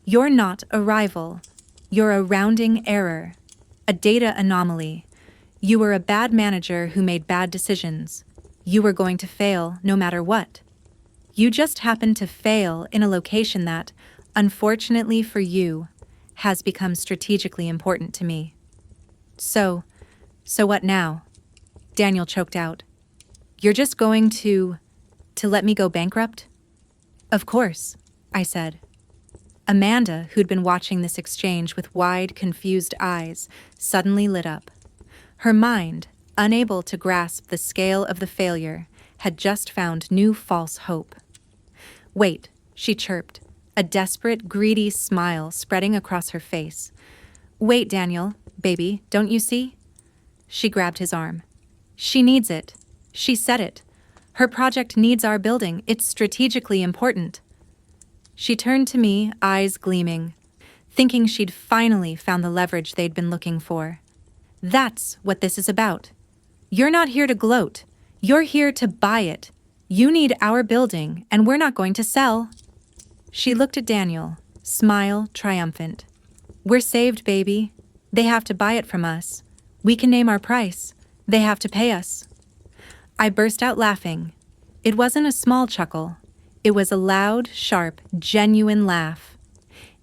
You're not a rival. You're a rounding error, a data anomaly. You were a bad manager who made bad decisions. You were going to fail no matter what. You just happened to fail in a location that, unfortunately for you, has become strategically important to me. So what now? Daniel choked out. You're just going to let me go bankrupt? Of course, I said. Amanda, who'd been watching this exchange with wide, confused eyes, suddenly lit up. Her mind, unable to grasp the scale of the failure, had just found new false hope. Wait, she chirped, a desperate, greedy smile spreading across her face. Wait, Daniel, baby, don't you see? She grabbed his arm. She needs it. She said it. Her project needs our building. It's strategically important. She turned to me, eyes gleaming, thinking she'd finally found the leverage they'd been looking for. That's what this is about. You're not here to gloat. You're here to buy it. You need our building, and we're not going to sell. She looked at Daniel, smile triumphant. We're saved, baby. They have to buy it from us. We can name our price. They have to pay us. I burst out laughing. It wasn't a small chuckle. It was a loud, sharp, genuine laugh.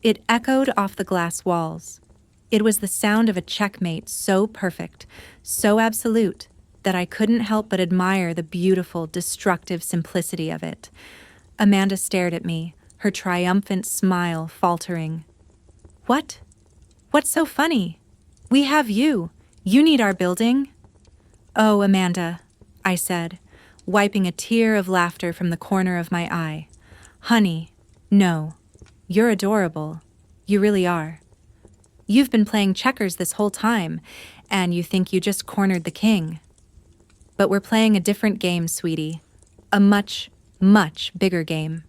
It echoed off the glass walls. It was the sound of a checkmate so perfect, so absolute, that I couldn't help but admire the beautiful, destructive simplicity of it. Amanda stared at me, her triumphant smile faltering. What? What's so funny? We have you. You need our building. Oh, Amanda, I said, wiping a tear of laughter from the corner of my eye. Honey, no. You're adorable. You really are. You've been playing checkers this whole time, and you think you just cornered the king. But we're playing a different game, sweetie. A much, much bigger game.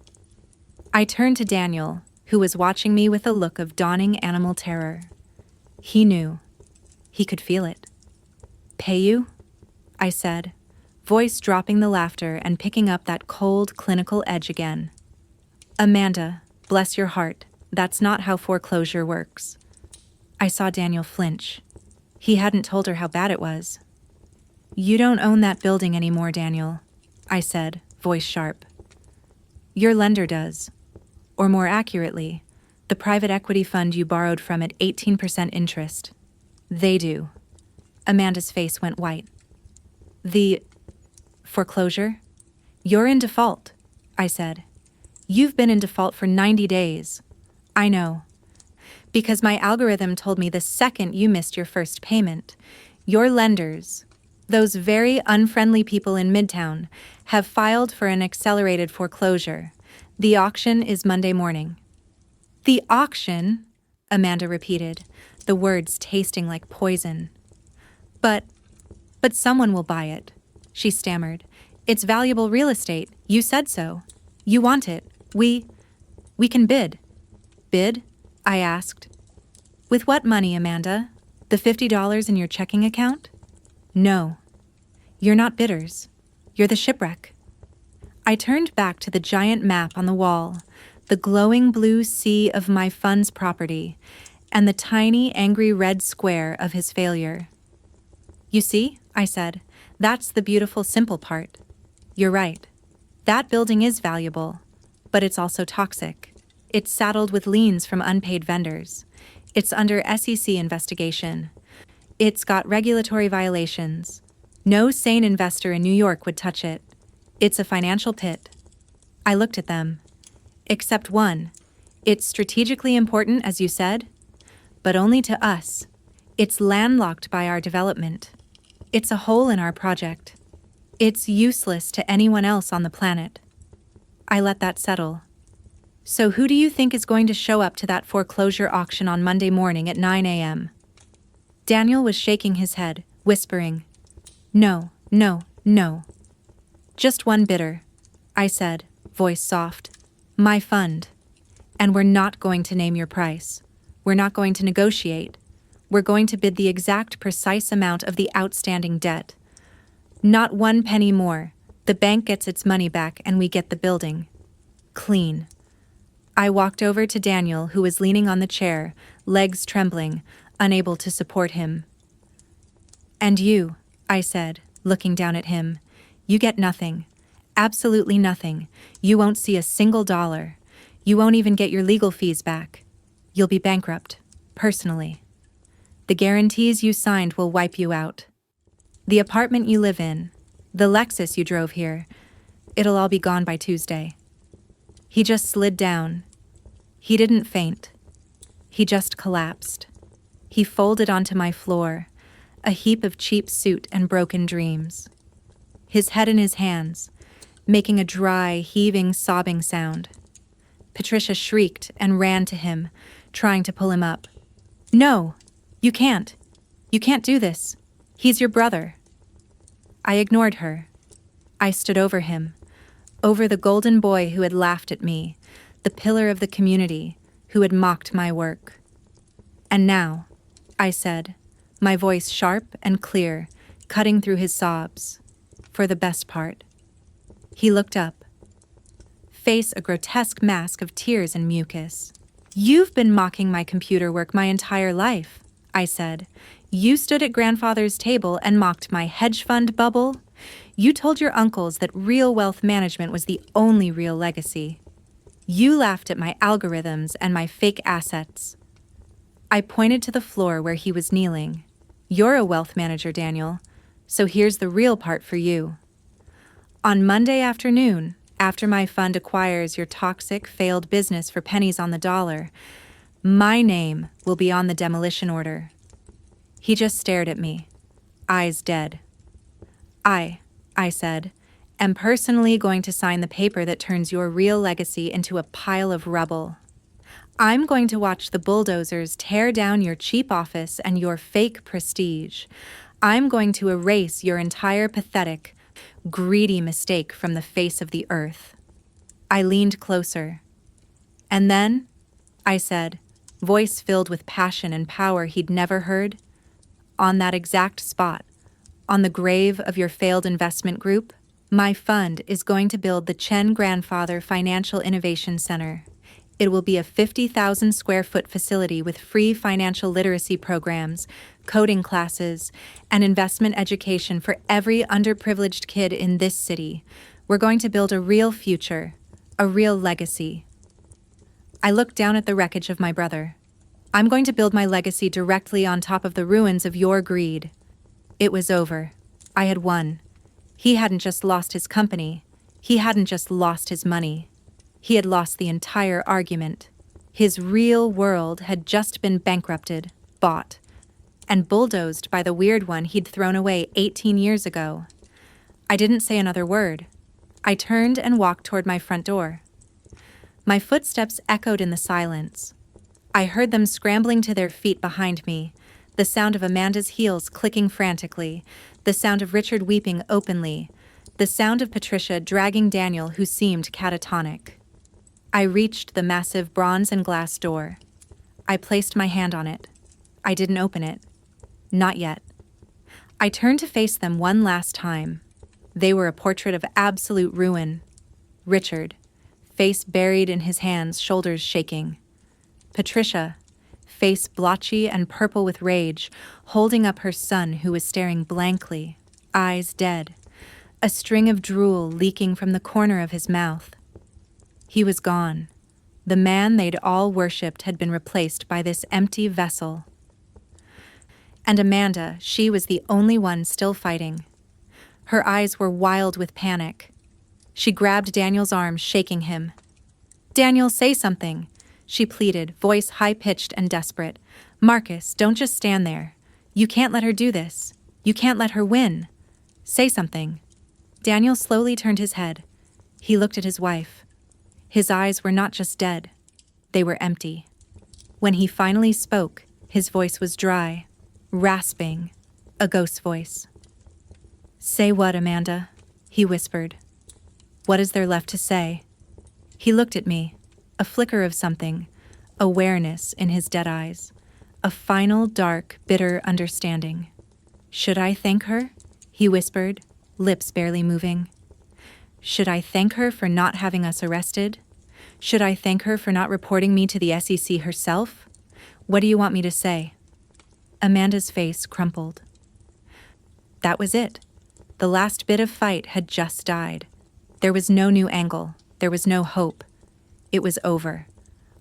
I turned to Daniel, who was watching me with a look of dawning animal terror. He knew. He could feel it. Pay you? I said, voice dropping the laughter and picking up that cold, clinical edge again. Amanda, bless your heart, that's not how foreclosure works. I saw Daniel flinch. He hadn't told her how bad it was. You don't own that building anymore, Daniel, I said, voice sharp. Your lender does. Or more accurately, the private equity fund you borrowed from at 18% interest. They do. Amanda's face went white. The foreclosure? You're in default, I said. You've been in default for 90 days. I know. Because my algorithm told me the second you missed your first payment, your lenders, those very unfriendly people in Midtown, have filed for an accelerated foreclosure. The auction is Monday morning. The auction? Amanda repeated, the words tasting like poison. But someone will buy it, she stammered. It's valuable real estate. You said so. You want it. We can bid. Bid? I asked. With what money, Amanda? The $50 in your checking account? No. You're not bidders. You're the shipwreck. I turned back to the giant map on the wall, the glowing blue sea of my fund's property, and the tiny, angry red square of his failure. You see, I said, that's the beautiful, simple part. You're right. That building is valuable, but it's also toxic. It's saddled with liens from unpaid vendors. It's under SEC investigation. It's got regulatory violations. No sane investor in New York would touch it. It's a financial pit. I looked at them. Except one. It's strategically important, as you said, but only to us. It's landlocked by our development. It's a hole in our project. It's useless to anyone else on the planet. I let that settle. So who do you think is going to show up to that foreclosure auction on Monday morning at 9 a.m.? Daniel was shaking his head, whispering, "No, no, no." "Just one bidder," I said, voice soft. "My fund. And we're not going to name your price. We're not going to negotiate. We're going to bid the exact precise amount of the outstanding debt. Not one penny more. The bank gets its money back and we get the building. Clean." I walked over to Daniel, who was leaning on the chair, legs trembling, unable to support him. "And you," I said, looking down at him, "you get nothing. Absolutely nothing. You won't see a single dollar. You won't even get your legal fees back. You'll be bankrupt, personally. The guarantees you signed will wipe you out. The apartment you live in, the Lexus you drove here, it'll all be gone by Tuesday." He just slid down. He didn't faint. He just collapsed. He folded onto my floor, a heap of cheap soot and broken dreams. His head in his hands, making a dry, heaving, sobbing sound. Patricia shrieked and ran to him, trying to pull him up. "No, you can't. You can't do this. He's your brother." I ignored her. I stood over him, over the golden boy who had laughed at me, the pillar of the community, who had mocked my work. "And now," I said, my voice sharp and clear, cutting through his sobs, "for the best part." He looked up, face a grotesque mask of tears and mucus. "You've been mocking my computer work my entire life," I said. "You stood at grandfather's table and mocked my hedge fund bubble. You told your uncles that real wealth management was the only real legacy. You laughed at my algorithms and my fake assets." I pointed to the floor where he was kneeling. "You're a wealth manager, Daniel, so here's the real part for you. On Monday afternoon, after my fund acquires your toxic, failed business for pennies on the dollar, my name will be on the demolition order." He just stared at me, eyes dead. I said, "am personally going to sign the paper that turns your real legacy into a pile of rubble. I'm going to watch the bulldozers tear down your cheap office and your fake prestige. I'm going to erase your entire pathetic, greedy mistake from the face of the earth." I leaned closer. "And then," I said, voice filled with passion and power he'd never heard, "on that exact spot, on the grave of your failed investment group, my fund is going to build the Chen Grandfather Financial Innovation Center. It will be a 50,000 square foot facility with free financial literacy programs, coding classes, and investment education for every underprivileged kid in this city. We're going to build a real future, a real legacy." I looked down at the wreckage of my brother. "I'm going to build my legacy directly on top of the ruins of your greed." It was over. I had won. He hadn't just lost his company. He hadn't just lost his money. He had lost the entire argument. His real world had just been bankrupted, bought, and bulldozed by the weird one he'd thrown away 18 years ago. I didn't say another word. I turned and walked toward my front door. My footsteps echoed in the silence. I heard them scrambling to their feet behind me, the sound of Amanda's heels clicking frantically, the sound of Richard weeping openly, the sound of Patricia dragging Daniel, who seemed catatonic. I reached the massive bronze and glass door. I placed my hand on it. I didn't open it. Not yet. I turned to face them one last time. They were a portrait of absolute ruin. Richard, face buried in his hands, shoulders shaking. Patricia, face blotchy and purple with rage, holding up her son who was staring blankly, eyes dead, a string of drool leaking from the corner of his mouth. He was gone. The man they'd all worshipped had been replaced by this empty vessel. And Amanda, she was the only one still fighting. Her eyes were wild with panic. She grabbed Daniel's arm, shaking him. "Daniel, say something," she pleaded, voice high-pitched and desperate. "Marcus, don't just stand there. You can't let her do this. You can't let her win. Say something." Daniel slowly turned his head. He looked at his wife. His eyes were not just dead. They were empty. When he finally spoke, his voice was dry, rasping, a ghost voice. "Say what, Amanda?" he whispered. "What is there left to say?" He looked at me, a flicker of something, awareness in his dead eyes, a final, dark, bitter understanding. "Should I thank her?" he whispered, lips barely moving. "Should I thank her for not having us arrested? Should I thank her for not reporting me to the SEC herself? What do you want me to say?" Amanda's face crumpled. That was it. The last bit of fight had just died. There was no new angle. There was no hope. It was over.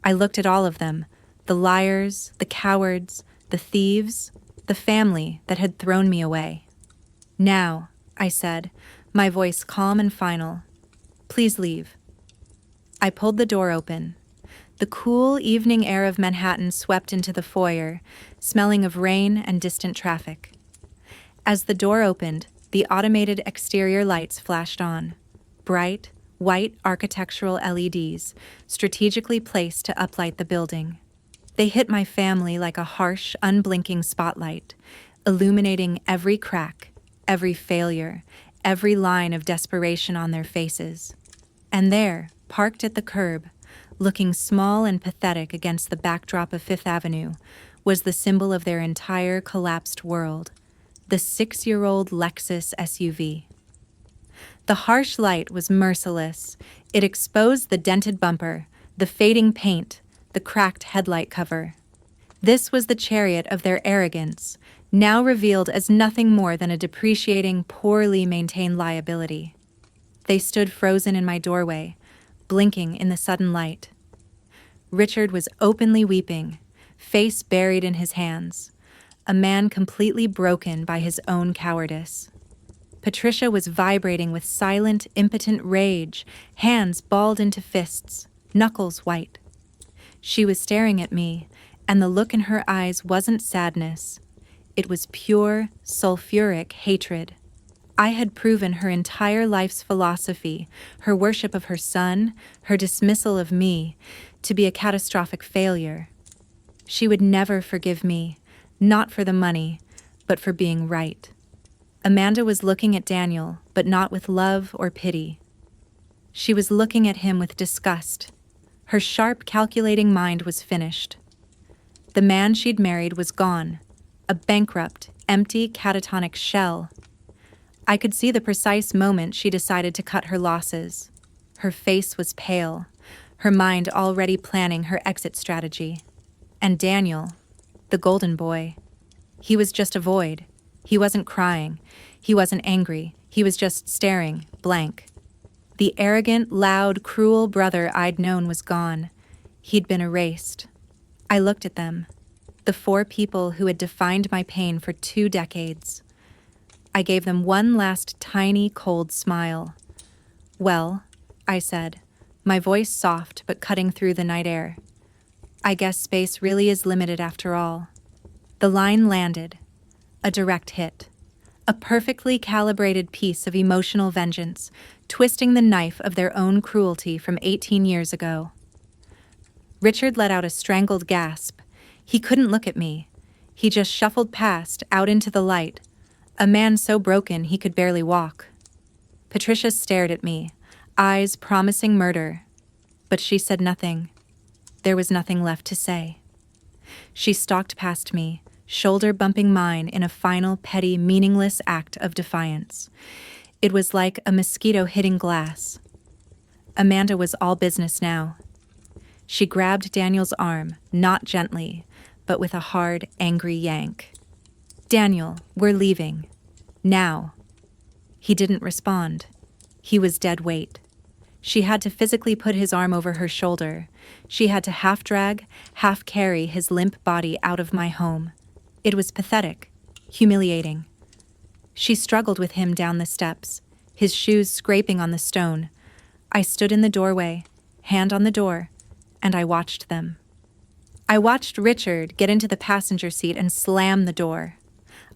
I looked at all of them, the liars, the cowards, the thieves, the family that had thrown me away. "Now," I said, my voice calm and final, "please leave." I pulled the door open. The cool evening air of Manhattan swept into the foyer, smelling of rain and distant traffic. As the door opened, the automated exterior lights flashed on, bright, white architectural LEDs, strategically placed to uplight the building. They hit my family like a harsh, unblinking spotlight, illuminating every crack, every failure, every line of desperation on their faces. And there, parked at the curb, looking small and pathetic against the backdrop of Fifth Avenue, was the symbol of their entire collapsed world, the 6-year-old Lexus SUV. The harsh light was merciless. It exposed the dented bumper, the fading paint, the cracked headlight cover. This was the chariot of their arrogance, now revealed as nothing more than a depreciating, poorly maintained liability. They stood frozen in my doorway, blinking in the sudden light. Richard was openly weeping, face buried in his hands, a man completely broken by his own cowardice. Patricia was vibrating with silent, impotent rage, hands balled into fists, knuckles white. She was staring at me, and the look in her eyes wasn't sadness. It was pure, sulfuric hatred. I had proven her entire life's philosophy, her worship of her son, her dismissal of me, to be a catastrophic failure. She would never forgive me, not for the money, but for being right. Amanda was looking at Daniel, but not with love or pity. She was looking at him with disgust. Her sharp, calculating mind was finished. The man she'd married was gone, a bankrupt, empty, catatonic shell. I could see the precise moment she decided to cut her losses. Her face was pale, her mind already planning her exit strategy. And Daniel, the golden boy, he was just a void. He wasn't crying. He wasn't angry. He was just staring, blank. The arrogant, loud, cruel brother I'd known was gone. He'd been erased. I looked at them, the 4 people who had defined my pain for 2 decades. I gave them one last tiny, cold smile. "Well," I said, my voice soft but cutting through the night air, "I guess space really is limited after all." The line landed, a direct hit, a perfectly calibrated piece of emotional vengeance, twisting the knife of their own cruelty from 18 years ago. Richard let out a strangled gasp. He couldn't look at me. He just shuffled past, out into the light, a man so broken he could barely walk. Patricia stared at me, eyes promising murder, but she said nothing. There was nothing left to say. She stalked past me, shoulder bumping mine in a final, petty, meaningless act of defiance. It was like a mosquito hitting glass. Amanda was all business now. She grabbed Daniel's arm, not gently, but with a hard, angry yank. "Daniel, we're leaving. Now." He didn't respond. He was dead weight. She had to physically put his arm over her shoulder. She had to half drag, half carry his limp body out of my home. It was pathetic, humiliating. She struggled with him down the steps, his shoes scraping on the stone, I stood in the doorway, hand on the door, and I watched them. I watched Richard get into the passenger seat and slam the door.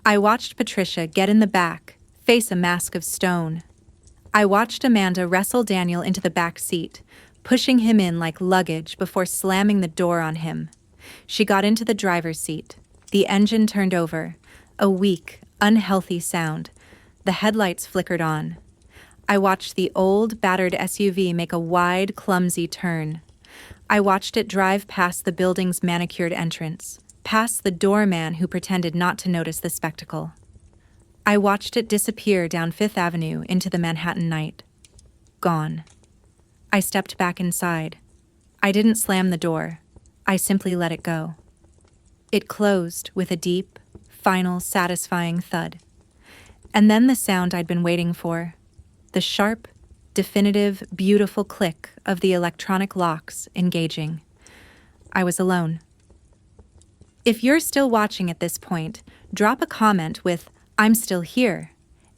I watched Patricia get in the back, face a mask of stone. I watched Amanda wrestle Daniel into the back seat, pushing him in like luggage before slamming the door on him. She got into the driver's seat. The engine turned over, a weak, unhealthy sound. The headlights flickered on. I watched the old, battered SUV make a wide, clumsy turn. I watched it drive past the building's manicured entrance, past the doorman who pretended not to notice the spectacle. I watched it disappear down Fifth Avenue into the Manhattan night. Gone. I stepped back inside. I didn't slam the door. I simply let it go. It closed with a deep, final, satisfying thud. And then the sound I'd been waiting for. The sharp, definitive, beautiful click of the electronic locks engaging. I was alone. If you're still watching at this point, drop a comment with "I'm still here"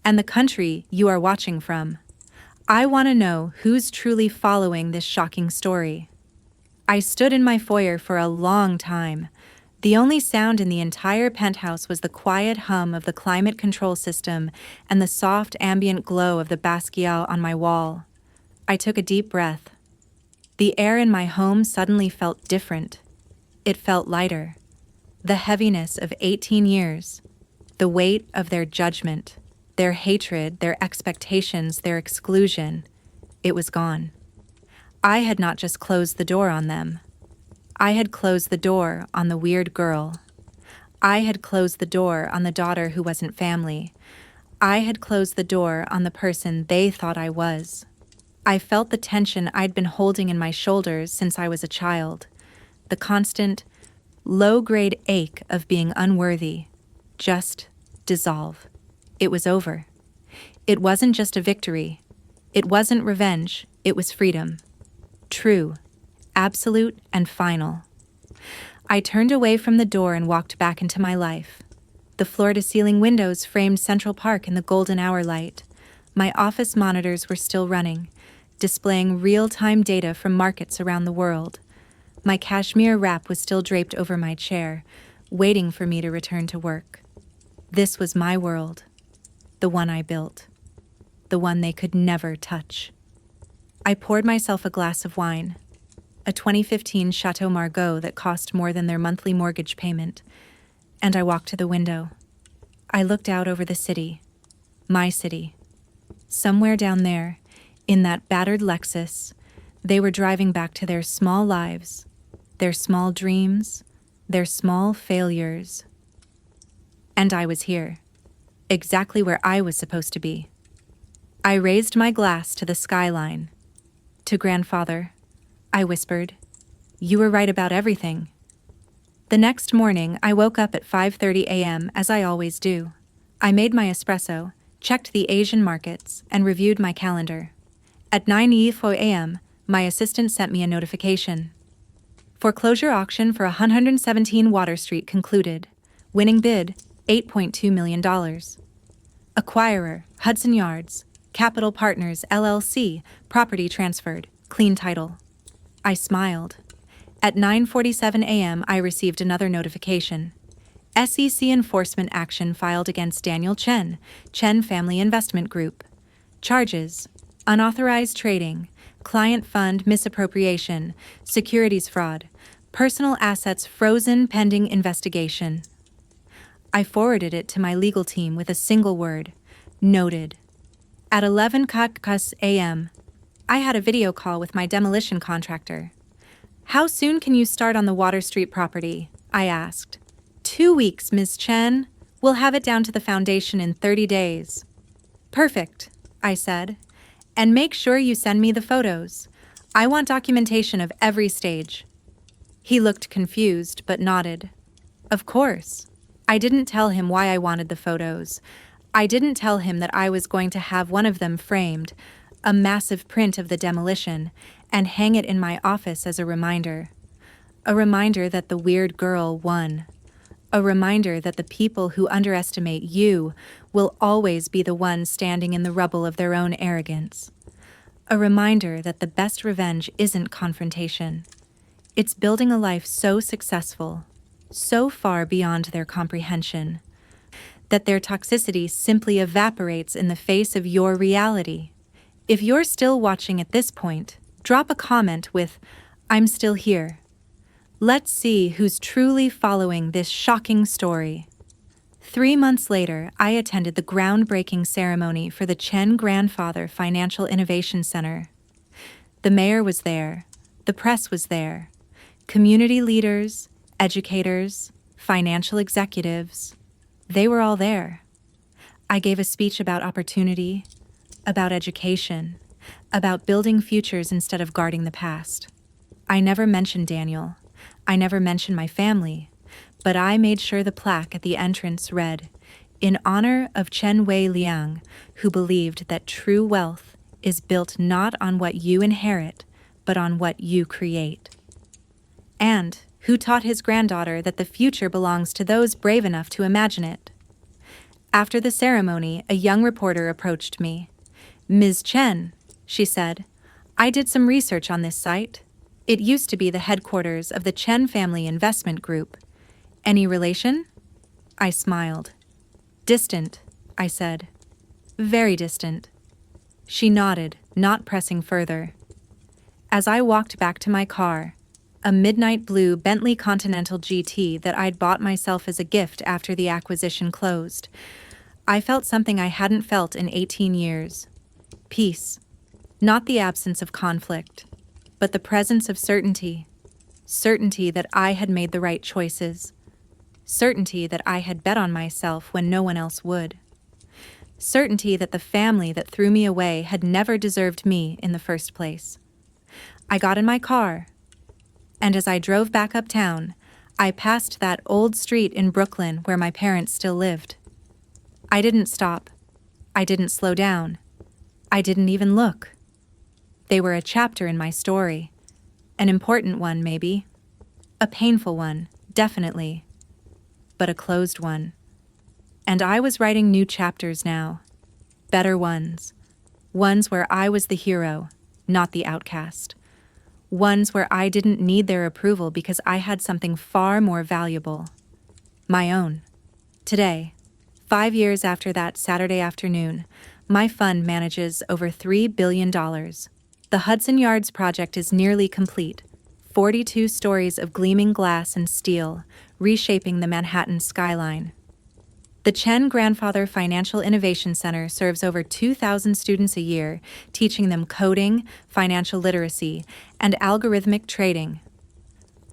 and the country you are watching from. I want to know who's truly following this shocking story. I stood in my foyer for a long time. The only sound in the entire penthouse was the quiet hum of the climate control system and the soft ambient glow of the Basquiat on my wall. I took a deep breath. The air in my home suddenly felt different. It felt lighter. The heaviness of 18 years, the weight of their judgment, their hatred, their expectations, their exclusion, it was gone. I had not just closed the door on them. I had closed the door on the weird girl. I had closed the door on the daughter who wasn't family. I had closed the door on the person they thought I was. I felt the tension I'd been holding in my shoulders since I was a child. The constant, low-grade ache of being unworthy. Just dissolve. It was over. It wasn't just a victory. It wasn't revenge. It was freedom. True. Absolute and final. I turned away from the door and walked back into my life. The floor-to-ceiling windows framed Central Park in the golden hour light. My office monitors were still running, displaying real-time data from markets around the world. My cashmere wrap was still draped over my chair, waiting for me to return to work. This was my world, the one I built, the one they could never touch. I poured myself a glass of wine, a 2015 Chateau Margaux that cost more than their monthly mortgage payment, and I walked to the window. I looked out over the city, my city. Somewhere down there, in that battered Lexus, they were driving back to their small lives, their small dreams, their small failures. And I was here, exactly where I was supposed to be. I raised my glass to the skyline. To Grandfather, I whispered, "You were right about everything." The next morning, I woke up at 5:30 a.m. as I always do. I made my espresso, checked the Asian markets, and reviewed my calendar. At 9:04 a.m., my assistant sent me a notification. Foreclosure auction for 117 Water Street concluded. Winning bid, $8.2 million. Acquirer, Hudson Yards. Capital Partners, LLC. Property transferred. Clean title. I smiled. At 9:47 a.m., I received another notification. SEC enforcement action filed against Daniel Chen, Chen Family Investment Group. Charges: unauthorized trading, client fund misappropriation, securities fraud, personal assets frozen pending investigation. I forwarded it to my legal team with a single word: noted. At 11:00 a.m., I had a video call with my demolition contractor. "How soon can you start on the Water Street property?" I asked. 2 weeks, Ms. Chen. We'll have it down to the foundation in 30 days. Perfect, I said. And make sure you send me the photos. I want documentation of every stage. He looked confused, but nodded. Of course. I didn't tell him why I wanted the photos. I didn't tell him that I was going to have one of them framed, a massive print of the demolition, and hang it in my office as a reminder. A reminder that the weird girl won. A reminder that the people who underestimate you will always be the ones standing in the rubble of their own arrogance. A reminder that the best revenge isn't confrontation. It's building a life so successful, so far beyond their comprehension, that their toxicity simply evaporates in the face of your reality. If you're still watching at this point, drop a comment with, "I'm still here." Let's see who's truly following this shocking story. 3 months later, I attended the groundbreaking ceremony for the Chen Grandfather Financial Innovation Center. The mayor was there, the press was there, community leaders, educators, financial executives, they were all there. I gave a speech about opportunity, about education, about building futures instead of guarding the past. I never mentioned Daniel. I never mentioned my family, but I made sure the plaque at the entrance read, "In honor of Chen Wei Liang, who believed that true wealth is built not on what you inherit, but on what you create." And who taught his granddaughter that the future belongs to those brave enough to imagine it. After the ceremony, a young reporter approached me. "Ms. Chen," she said, "I did some research on this site. It used to be the headquarters of the Chen Family Investment Group. Any relation?" I smiled. "Distant," I said. "Very distant." She nodded, not pressing further. As I walked back to my car, a midnight blue Bentley Continental GT that I'd bought myself as a gift after the acquisition closed, I felt something I hadn't felt in 18 years. Peace. Not the absence of conflict, but the presence of certainty. Certainty that I had made the right choices. Certainty that I had bet on myself when no one else would. Certainty that the family that threw me away had never deserved me in the first place. I got in my car, and as I drove back uptown, I passed that old street in Brooklyn where my parents still lived. I didn't stop. I didn't slow down. I didn't even look. They were a chapter in my story. An important one, maybe. A painful one, definitely. But a closed one. And I was writing new chapters now. Better ones. Ones where I was the hero, not the outcast. Ones where I didn't need their approval because I had something far more valuable. My own. Today, 5 years after that Saturday afternoon, my fund manages over $3 billion. The Hudson Yards project is nearly complete. 42 stories of gleaming glass and steel, reshaping the Manhattan skyline. The Chen Grandfather Financial Innovation Center serves over 2,000 students a year, teaching them coding, financial literacy, and algorithmic trading.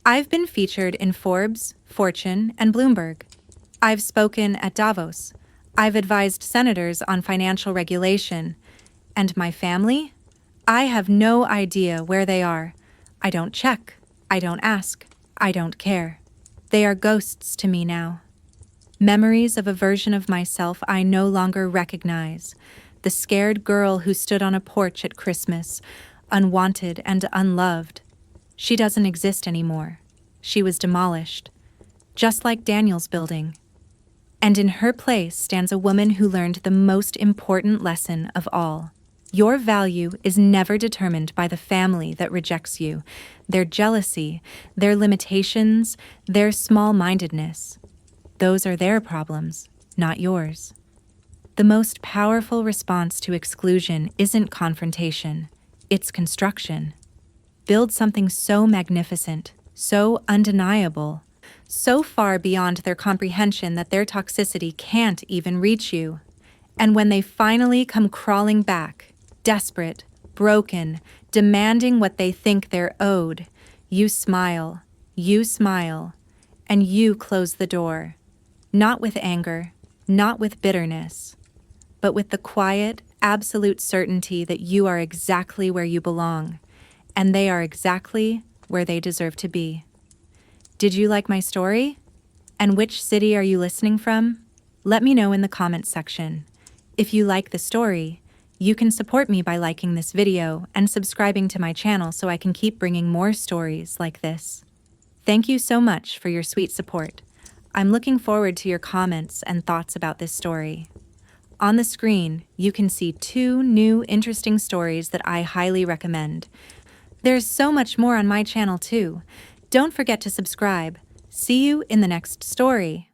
I've been featured in Forbes, Fortune, and Bloomberg. I've spoken at Davos. I've advised senators on financial regulation. And my family? I have no idea where they are. I don't check. I don't ask. I don't care. They are ghosts to me now. Memories of a version of myself I no longer recognize. The scared girl who stood on a porch at Christmas, unwanted and unloved. She doesn't exist anymore. She was demolished, just like Daniel's building. And in her place stands a woman who learned the most important lesson of all. Your value is never determined by the family that rejects you, their jealousy, their limitations, their small-mindedness. Those are their problems, not yours. The most powerful response to exclusion isn't confrontation, it's construction. Build something so magnificent, so undeniable, so far beyond their comprehension that their toxicity can't even reach you. And when they finally come crawling back, desperate, broken, demanding what they think they're owed, you smile, and you close the door. Not with anger, not with bitterness, but with the quiet, absolute certainty that you are exactly where you belong, and they are exactly where they deserve to be. Did you like my story? And which city are you listening from? Let me know in the comments section. If you like the story, you can support me by liking this video and subscribing to my channel so I can keep bringing more stories like this. Thank you so much for your sweet support. I'm looking forward to your comments and thoughts about this story. On the screen, you can see 2 new interesting stories that I highly recommend. There's so much more on my channel too. Don't forget to subscribe. See you in the next story.